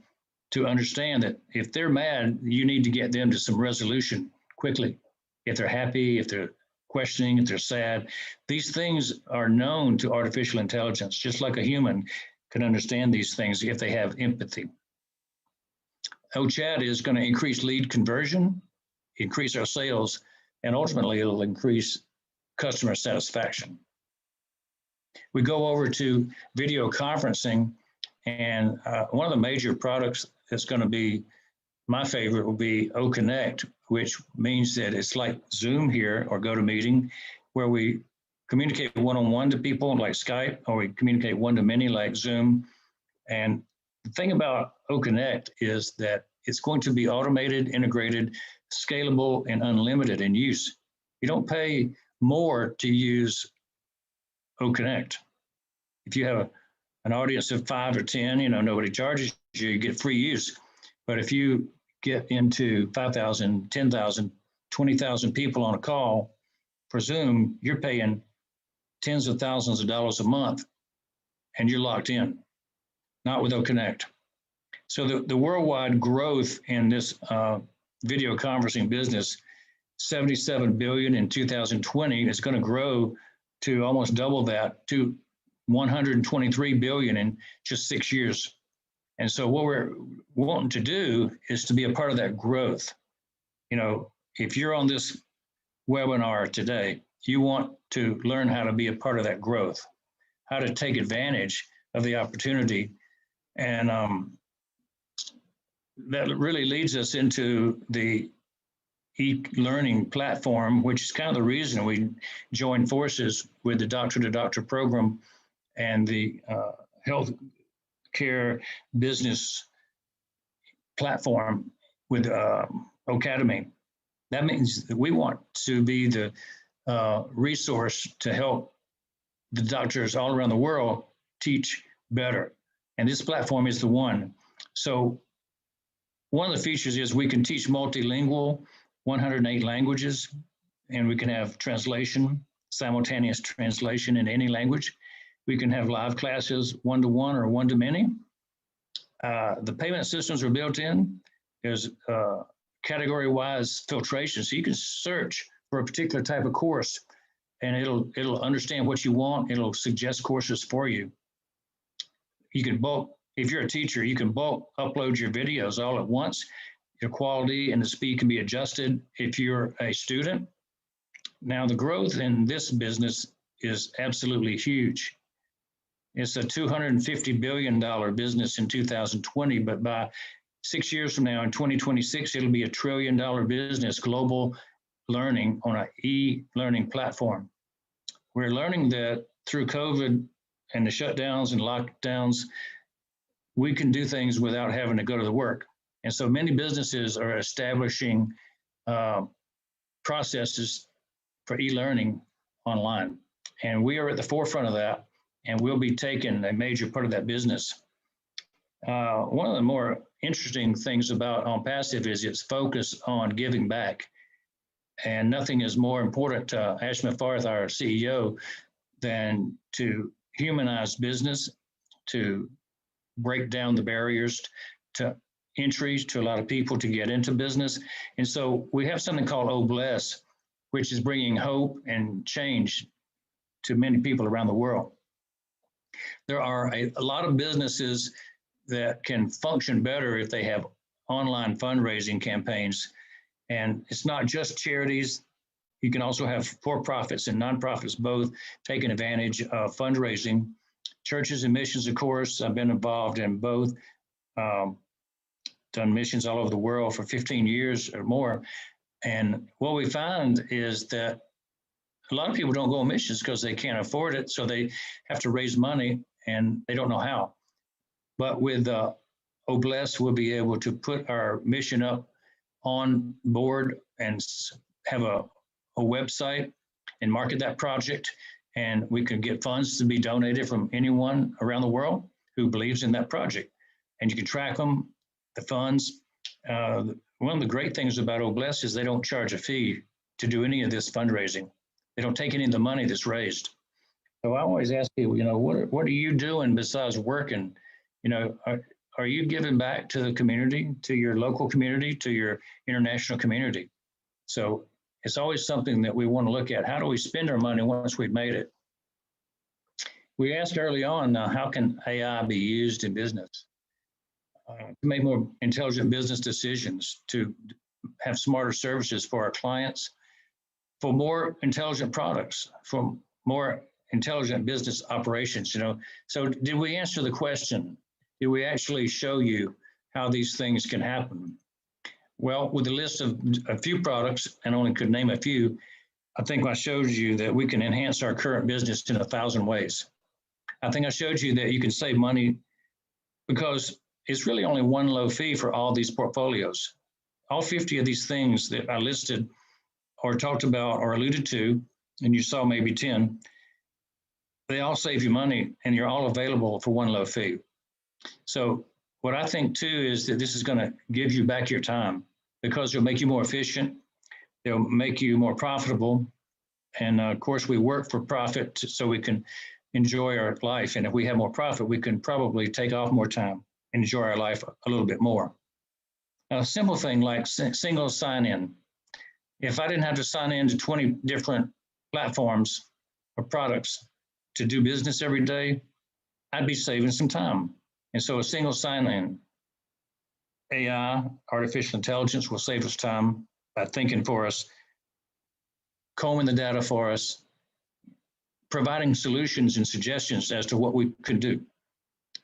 to understand that if they're mad, you need to get them to some resolution quickly. If they're happy, if they're questioning, if they're sad, these things are known to artificial intelligence, just like a human can understand these things if they have empathy. O-Chat is going to increase lead conversion, increase our sales, and ultimately it'll increase customer satisfaction. We go over to video conferencing, and one of the major products that's going to be my favorite will be O-Connect, which means that it's like Zoom here or GoToMeeting, where we communicate one-on-one to people like Skype, or we communicate one-to-many like Zoom. And the thing about O-Connect is that it's going to be automated, integrated, scalable, and unlimited in use. You don't pay more to use O-Connect. If you have an audience of 5 or 10, nobody charges you, you get free use. But if you get into 5,000, 10,000, 20,000 people on a call for Zoom, you're paying tens of thousands of dollars a month, and you're locked in, not with O-Connect. So the worldwide growth in this video conferencing business, 77 billion in 2020, is going to grow to almost double that, to 123 billion in just 6 years. And so what we're wanting to do is to be a part of that growth. If you're on this webinar today, you want to learn how to be a part of that growth, how to take advantage of the opportunity. And that really leads us into the e-learning platform, which is kind of the reason we joined forces with the Doctor to Doctor program and the health healthcare business platform with Academy. That means that we want to be the resource to help the doctors all around the world teach better. And this platform is the one. So one of the features is we can teach multilingual, 108 languages, and we can have translation, simultaneous translation in any language. We can have live classes, one-to-one or one-to-many. The payment systems are built in. There's category-wise filtration, so you can search for a particular type of course, and it'll understand what you want. It'll suggest courses for you. You can bulk, if you're a teacher, you can bulk upload your videos all at once. Your quality and the speed can be adjusted if you're a student. Now, the growth in this business is absolutely huge. It's a $250 billion business in 2020, but by 6 years from now, in 2026, it'll be $1 trillion business, global learning on an e-learning platform. We're learning that through COVID and the shutdowns and lockdowns, we can do things without having to go to the work. And so many businesses are establishing processes for e-learning online. And we are at the forefront of that, and we'll be taking a major part of that business. One of the more interesting things about Onpassive is its focus on giving back. And nothing is more important to Ashma Farth, our CEO, than to humanize business, to break down the barriers to entries to a lot of people to get into business. And so we have something called Oh Bless, which is bringing hope and change to many people around the world. There are a lot of businesses that can function better if they have online fundraising campaigns. And it's not just charities. You can also have for-profits and nonprofits both taking advantage of fundraising. Churches and missions, of course, I've been involved in both, done missions all over the world for 15 years or more. And what we find is that a lot of people don't go on missions because they can't afford it. So they have to raise money and they don't know how. But with Oh Bless, we'll be able to put our mission up on board and have a website and market that project. And we can get funds to be donated from anyone around the world who believes in that project. And you can track them, the funds. One of the great things about Oh Bless is they don't charge a fee to do any of this fundraising. They don't take any of the money that's raised. So I always ask people, what are you doing besides working? Are you giving back to the community, to your local community, to your international community? So it's always something that we want to look at. How do we spend our money once we've made it? We asked early on, how can AI be used in business? To make more intelligent business decisions, to have smarter services for our clients, for more intelligent products, for more intelligent business operations. So did we answer the question? Did we actually show you how these things can happen? Well, with a list of a few products, and only could name a few, I think I showed you that we can enhance our current business in 1,000 ways. I think I showed you that you can save money because it's really only one low fee for all these portfolios. All 50 of these things that I listed or talked about or alluded to, and you saw maybe 10, they all save you money and you're all available for one low fee. So what I think too is that this is going to give you back your time because it'll make you more efficient. It'll make you more profitable. And of course, we work for profit so we can enjoy our life. And if we have more profit, we can probably take off more time, enjoy our life a little bit more. A simple thing like single sign-in. If I didn't have to sign in to 20 different platforms or products to do business every day, I'd be saving some time. And so a single sign-in, AI, artificial intelligence will save us time by thinking for us, combing the data for us, providing solutions and suggestions as to what we could do.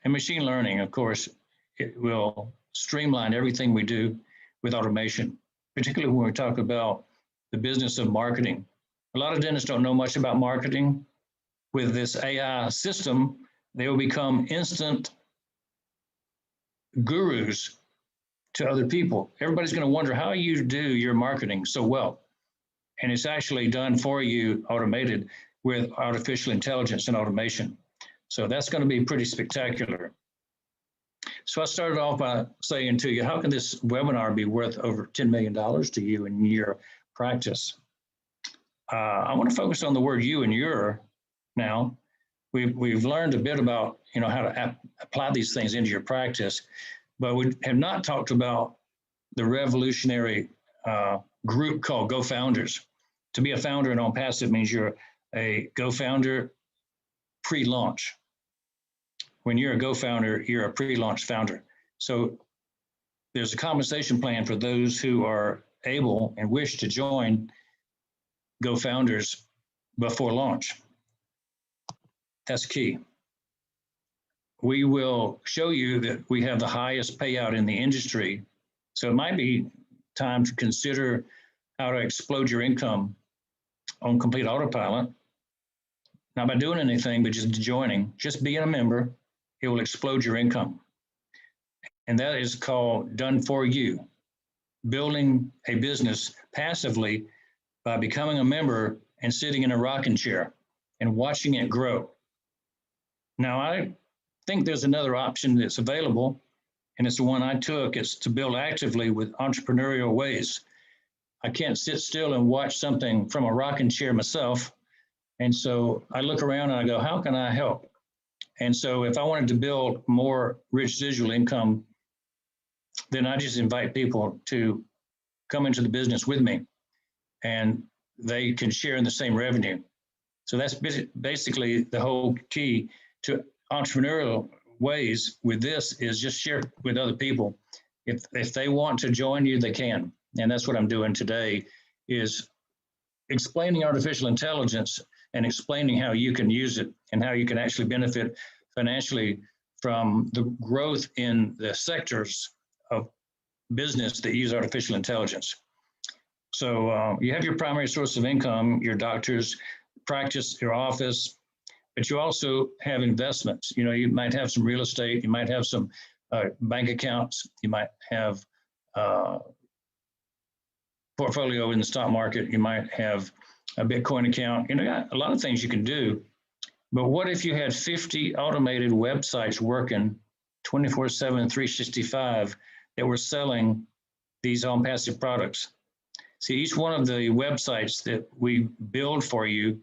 And machine learning, of course, it will streamline everything we do with automation, particularly when we talk about the business of marketing. A lot of dentists don't know much about marketing. With this AI system, they will become instant gurus to other people. Everybody's going to wonder how you do your marketing so well. And it's actually done for you, automated with artificial intelligence and automation. So that's going to be pretty spectacular. So I started off by saying to you, how can this webinar be worth over $10 million to you in your practice? I want to focus on the word you and your now. We've learned a bit about how to apply these things into your practice, but we have not talked about the revolutionary group called Go Founders. To be a founder in Onpassive means you're a Go Founder pre-launch. When you're a Go Founder, you're a pre-launch founder. So there's a compensation plan for those who are able and wish to join Go Founders before launch. That's key. We will show you that we have the highest payout in the industry. So it might be time to consider how to explode your income on complete autopilot. Not by doing anything, but just joining, just being a member, it will explode your income. And that is called done for you. Building a business passively by becoming a member and sitting in a rocking chair and watching it grow. Now, I think there's another option that's available, and it's the one I took. It's to build actively with entrepreneurial ways. I can't sit still and watch something from a rocking chair myself. And so I look around and I go, how can I help? And so if I wanted to build more residual income, then I just invite people to come into the business with me, and they can share in the same revenue. So that's basically the whole key to entrepreneurial ways with this, is just share with other people. If they want to join you, they can. And that's what I'm doing today, is explaining artificial intelligence and explaining how you can use it and how you can actually benefit financially from the growth in the sectors of business that use artificial intelligence. So you have your primary source of income, your doctor's practice, your office, but you also have investments. You might have some real estate, you might have some bank accounts, you might have portfolio in the stock market, you might have a Bitcoin account. Got a lot of things you can do. But what if you had 50 automated websites working 24/7, 365 that were selling these Onpassive products? See, each one of the websites that we build for you,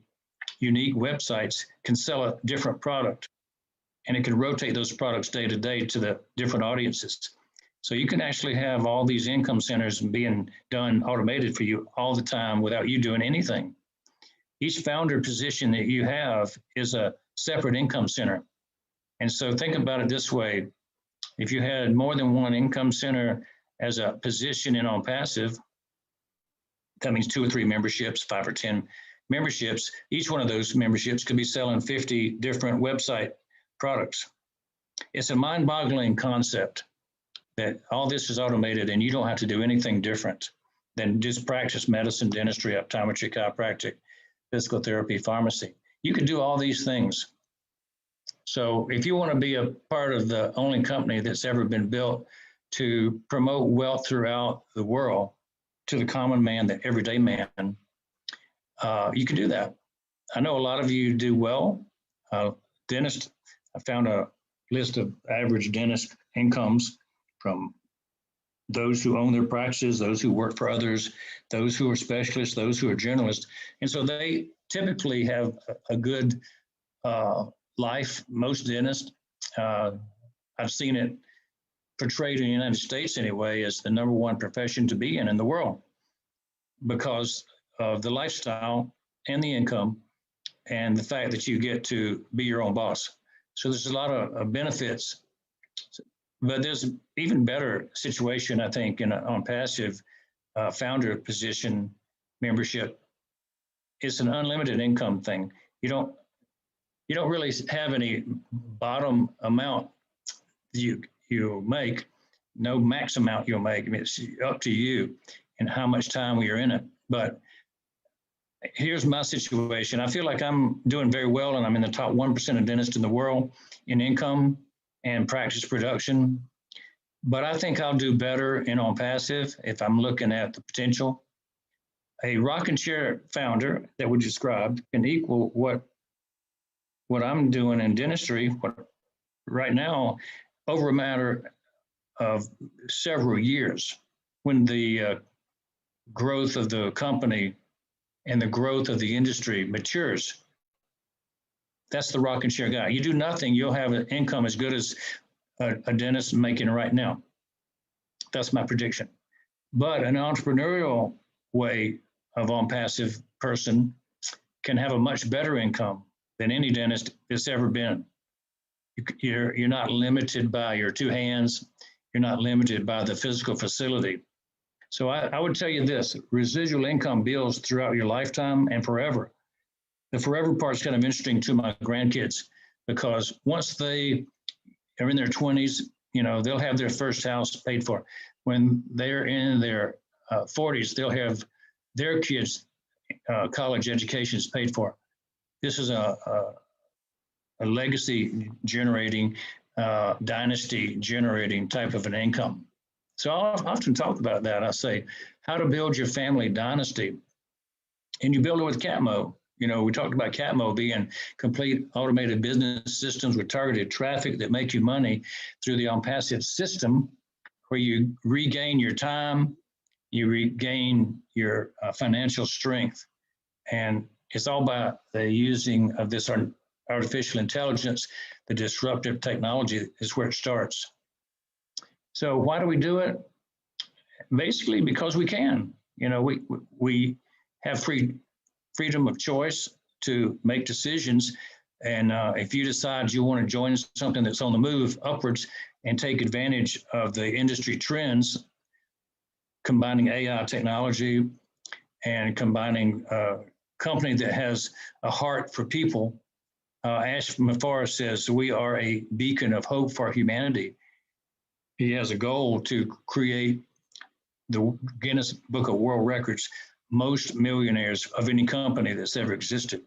unique websites, can sell a different product, and it can rotate those products day to day to the different audiences. So you can actually have all these income centers being done automated for you all the time without you doing anything. Each founder position that you have is a separate income center. And so think about it this way. If you had more than one income center as a position in Onpassive, that means 2 or 3 memberships, 5 or 10 memberships. Each one of those memberships could be selling 50 different website products. It's a mind-boggling concept that all this is automated and you don't have to do anything different than just practice medicine, dentistry, optometry, chiropractic, physical therapy, pharmacy. You can do all these things. So if you want to be a part of the only company that's ever been built to promote wealth throughout the world to the common man, the everyday man, you can do that. I know a lot of you do well. Dentist, I found a list of average dentist incomes from those who own their practices, those who work for others, those who are specialists, those who are generalists. And so they typically have a good life. Most dentists, I've seen it portrayed in the United States anyway as the #1 profession to be in the world, because of the lifestyle and the income and the fact that you get to be your own boss. So there's a lot of benefits, but there's an even better situation, I think, in Onpassive founder position membership. It's an unlimited income thing. You don't really have any bottom amount you'll make, no max amount you'll make. I mean, it's up to you and how much time you're in it. But here's my situation. I feel like I'm doing very well, and I'm in the top 1% of dentists in the world in income and practice production. but I think I'll do better in Onpassive if I'm looking at the potential. A rocking chair founder that we described can equal what I'm doing in dentistry right now over a matter of several years when the growth of the company and the growth of the industry matures. That's the rocking chair guy. You do nothing, you'll have an income as good as a dentist making right now. That's my prediction. But an entrepreneurial way of Onpassive person can have a much better income than any dentist that's ever been. You're not limited by your two hands. You're not limited by the physical facility. So I would tell you this, residual income builds throughout your lifetime and forever. The forever part is kind of interesting to my grandkids because once they are in their 20s, they'll have their first house paid for. When they're in their 40s, they'll have their kids' college educations paid for. This is a legacy generating, dynasty generating type of an income. So I often talk about that. I say, how to build your family dynasty. And you build it with Catmo. We talked about Catmo being complete automated business systems with targeted traffic that make you money through the Onpassive system, where you regain your time, you regain your financial strength. And it's all about the using of this artificial intelligence, the disruptive technology is where it starts. So why do we do it? Basically, because we can. We have freedom of choice to make decisions. And if you decide you want to join something that's on the move upwards and take advantage of the industry trends, combining AI technology and combining a company that has a heart for people, Ash Mafar says, we are a beacon of hope for humanity. He has a goal to create the Guinness Book of World Records most millionaires of any company that's ever existed.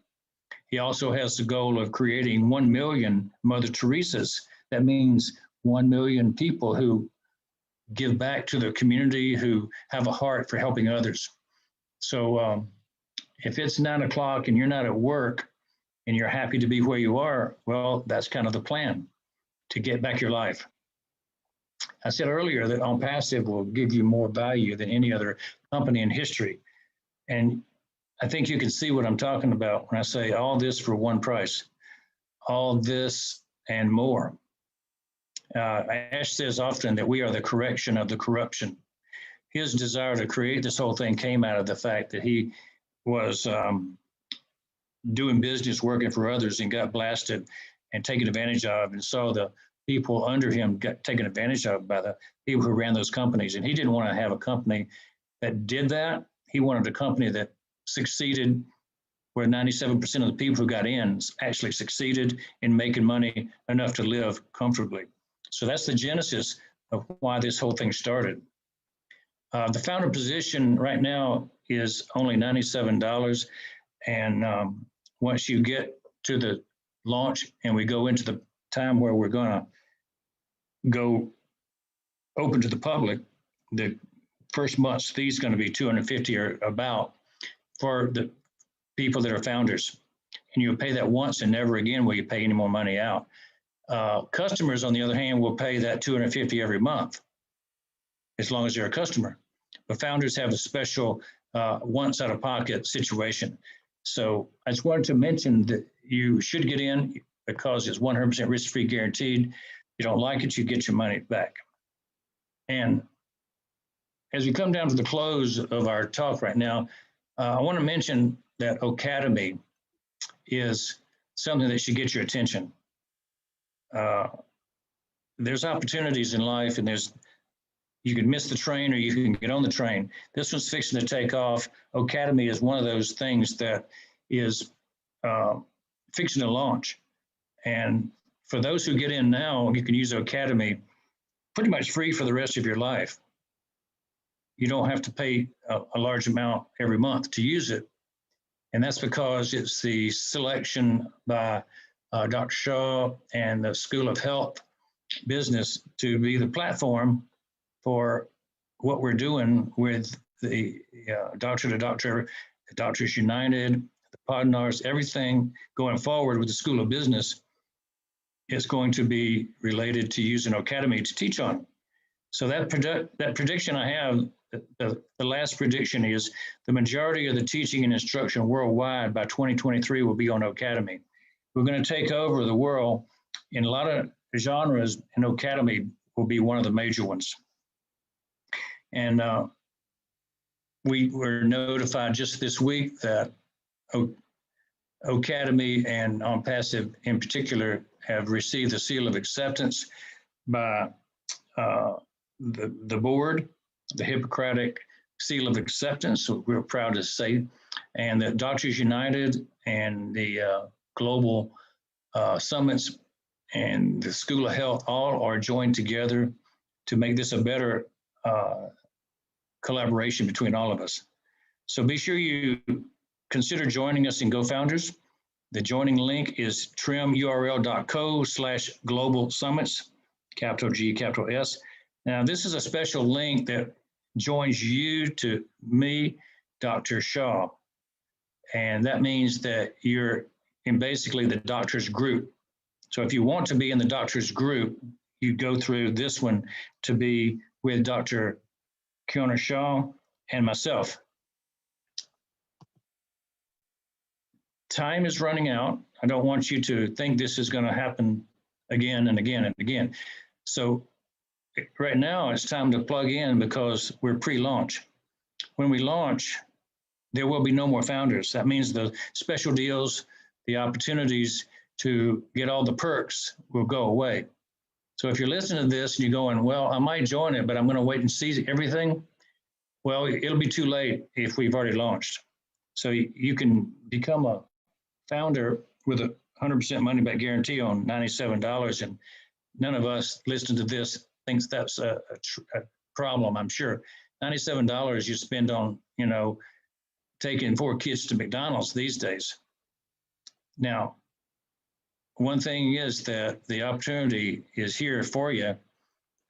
He also has the goal of creating 1 million Mother Teresas. That means 1 million people who give back to the community, who have a heart for helping others. So if it's 9 o'clock and you're not at work and you're happy to be where you are, well, that's kind of the plan to get back your life. I said earlier that Onpassive will give you more value than any other company in history. And I think you can see what I'm talking about when I say all this for one price, all this and more. Ash says often that we are the correction of the corruption. His desire to create this whole thing came out of the fact that he was doing business, working for others, and got blasted and taken advantage of, and saw the people under him get taken advantage of by the people who ran those companies. And he didn't want to have a company that did that. He wanted a company that succeeded, where 97% of the people who got in actually succeeded in making money enough to live comfortably. So that's the genesis of why this whole thing started. The founder position right now is only $97. And once you get to the launch and we go into the time where we're going to go open to the public, the first month's fee is going to be $250 or about for the people that are founders. And you'll pay that once and never again will you pay any more money out. Customers, on the other hand, will pay that $250 every month, as long as they're a customer. But founders have a special once out of pocket situation. So I just wanted to mention that you should get in because it's 100% risk-free guaranteed. If you don't like it, you get your money back. And as we come down to the close of our talk right now, I want to mention that Academy is something that should get your attention. There's opportunities in life, and you can miss the train or you can get on the train. This one's fixing to take off. Academy is one of those things that is fixing to launch. And for those who get in now, you can use Academy pretty much free for the rest of your life. You don't have to pay a large amount every month to use it. And that's because it's the selection by Dr. Shaw and the School of Health Business to be the platform for what we're doing with the Doctor to Doctor, the Doctors United, the Podnars, everything going forward with the School of Business is going to be related to using Academy to teach on. So that prediction I have, the last prediction is the majority of the teaching and instruction worldwide by 2023 will be on Academy. We're going to take over the world in a lot of genres, and Academy will be one of the major ones. And we were notified just this week that Academy and Onpassive in particular have received the seal of acceptance by the board, the Hippocratic seal of acceptance, so we're proud to say, and that Doctors United and the global summits and the School of Health all are joined together to make this a better collaboration between all of us. So be sure you consider joining us in GoFounders. The joining link is trimurl.co/global summits, capital G, capital S. Now, this is a special link that joins you to me, Dr. Shaw. And that means that you're in basically the doctor's group. So if you want to be in the doctor's group, you go through this one to be with Dr. Kiona Shaw and myself. Time is running out. I don't want you to think this is going to happen again and again and again. So right now it's time to plug in because we're pre-launch. When we launch, there will be no more founders. That means the special deals, the opportunities to get all the perks will go away. So if you're listening to this and you're going, well, I might join it, but I'm going to wait and see everything. Well, it'll be too late if we've already launched. So you can become a founder with a 100% money back guarantee on $97. And none of us listening to this thinks that's a problem, I'm sure. $97 you spend on, taking 4 kids to McDonald's these days. Now, one thing is that the opportunity is here for you.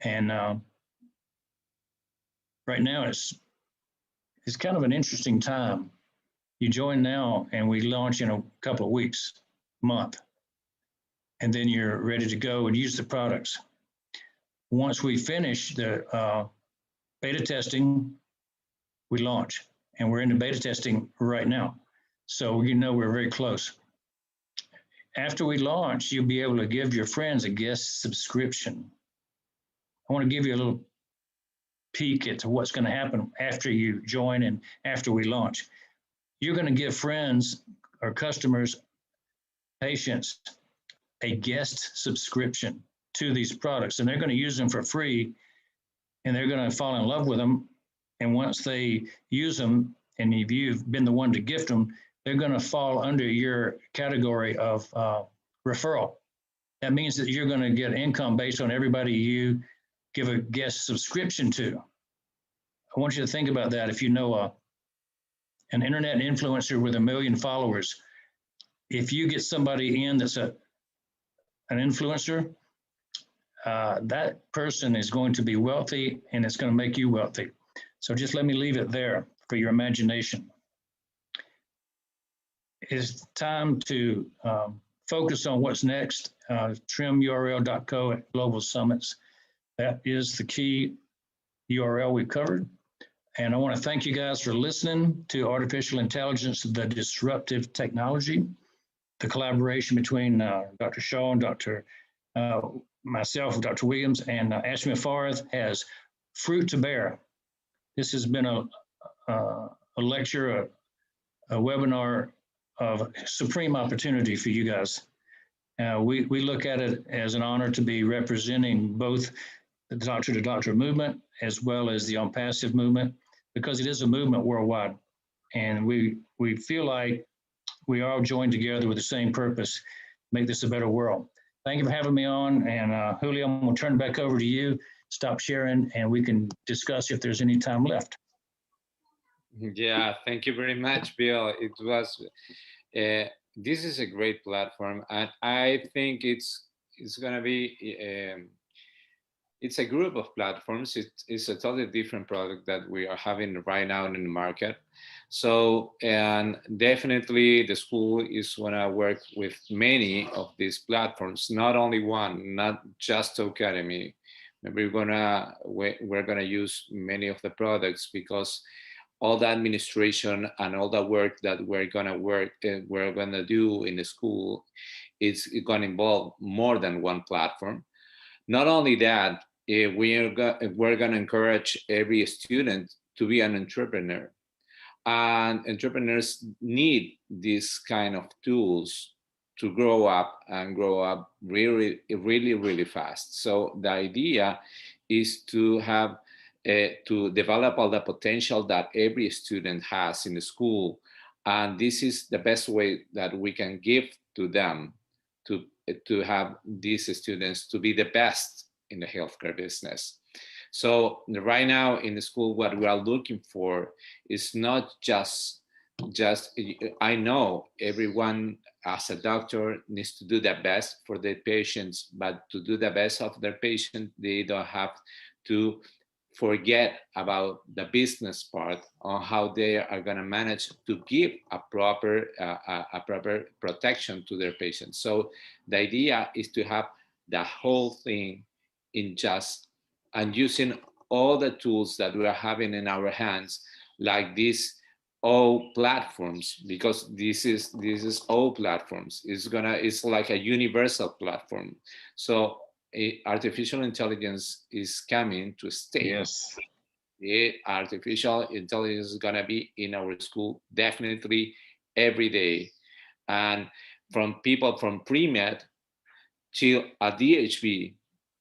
And right now it's kind of an interesting time. You join now and we launch in a couple of weeks, month, and then you're ready to go and use the products. Once we finish the beta testing, we launch, and we're in the beta testing right now. So we're very close. After we launch, you'll be able to give your friends a guest subscription. I want to give you a little peek into what's going to happen after you join and after we launch. You're going to give friends or customers, patients, a guest subscription to these products, and they're going to use them for free, and they're going to fall in love with them. And once they use them, and if you've been the one to gift them, they're going to fall under your category of referral. That means that you're going to get income based on everybody you give a guest subscription to. I want you to think about that. If you know an internet influencer with 1 million followers, if you get somebody in that's an influencer, that person is going to be wealthy, and it's going to make you wealthy. So just let me leave it there for your imagination. It's time to focus on what's next. trimurl.co at Global Summits. That is the key URL we covered. And I want to thank you guys for listening to Artificial Intelligence, the Disruptive Technology, the collaboration between Dr. Shaw and myself, Dr. Williams, and Ashmi Farth has fruit to bear. This has been a lecture, a webinar of supreme opportunity for you guys. We look at it as an honor to be representing both the Doctor to Doctor movement as well as the Onpassive movement, because it is a movement worldwide. And we feel like we are all joined together with the same purpose, make this a better world. Thank you for having me on. And Julio, I'm going to turn it back over to you. Stop sharing, and we can discuss if there's any time left. Yeah, thank you very much, Bill. It was, this is a great platform, and I think it's going to be It's a group of platforms. It's a totally different product that we are having right now in the market. So, and definitely the school is going to work with many of these platforms, not only one, not just Academy. We're gonna use many of the products because all the administration and all the work that we're gonna do in the school is going to involve more than one platform. Not only that, we're going to encourage every student to be an entrepreneur. And entrepreneurs need these kind of tools to grow up and grow up really, really, really fast. So the idea is to have to develop all the potential that every student has in the school. And this is the best way that we can give to them to have these students to be the best in the healthcare business. So right now in the school, what we are looking for is not just I know everyone as a doctor needs to do their best for their patients, but to do the best of their patient, they don't have to forget about the business part on how they are going to manage to give a proper protection to their patients. So the idea is to have the whole thing in just and using all the tools that we are having in our hands, like these all platforms, because this is all platforms. It's like a universal platform. So artificial intelligence is coming to stay. Yes. Artificial intelligence is gonna be in our school definitely every day, and from people from pre-med till a DHB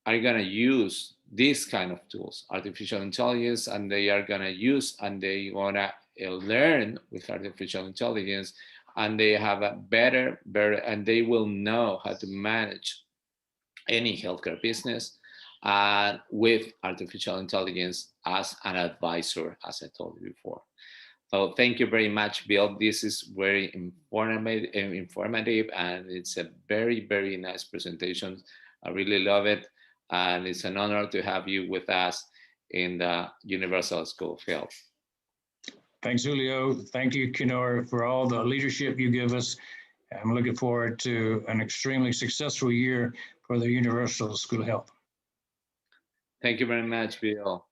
are gonna use these kind of tools, artificial intelligence, and they are gonna use and they wanna learn with artificial intelligence, and they have a better, and they will know how to manage any healthcare business with artificial intelligence as an advisor, as I told you before. So thank you very much, Bill. This is very informative, and it's a very, very nice presentation. I really love it. And it's an honor to have you with us in the Universal School of Health. Thanks, Julio. Thank you, Kenora, for all the leadership you give us. I'm looking forward to an extremely successful year for the Universal School of Health. Thank you very much, Bill.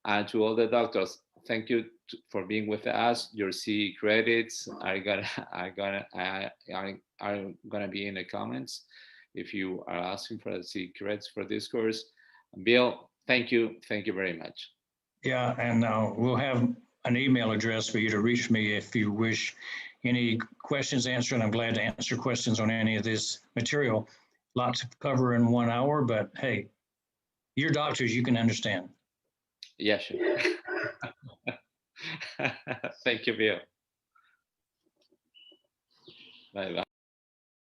And to all the doctors, thank you for being with us. Your CE credits are gonna be in the comments if you are asking for the CE credits for this course. Bill, thank you very much. Yeah, and we'll have an email address for you to reach me if you wish any questions answered. I'm glad to answer questions on any of this material. Lots to cover in 1 hour, but hey, you're doctors, you can understand. Yeah, sure. Thank you, Bill. Bye-bye.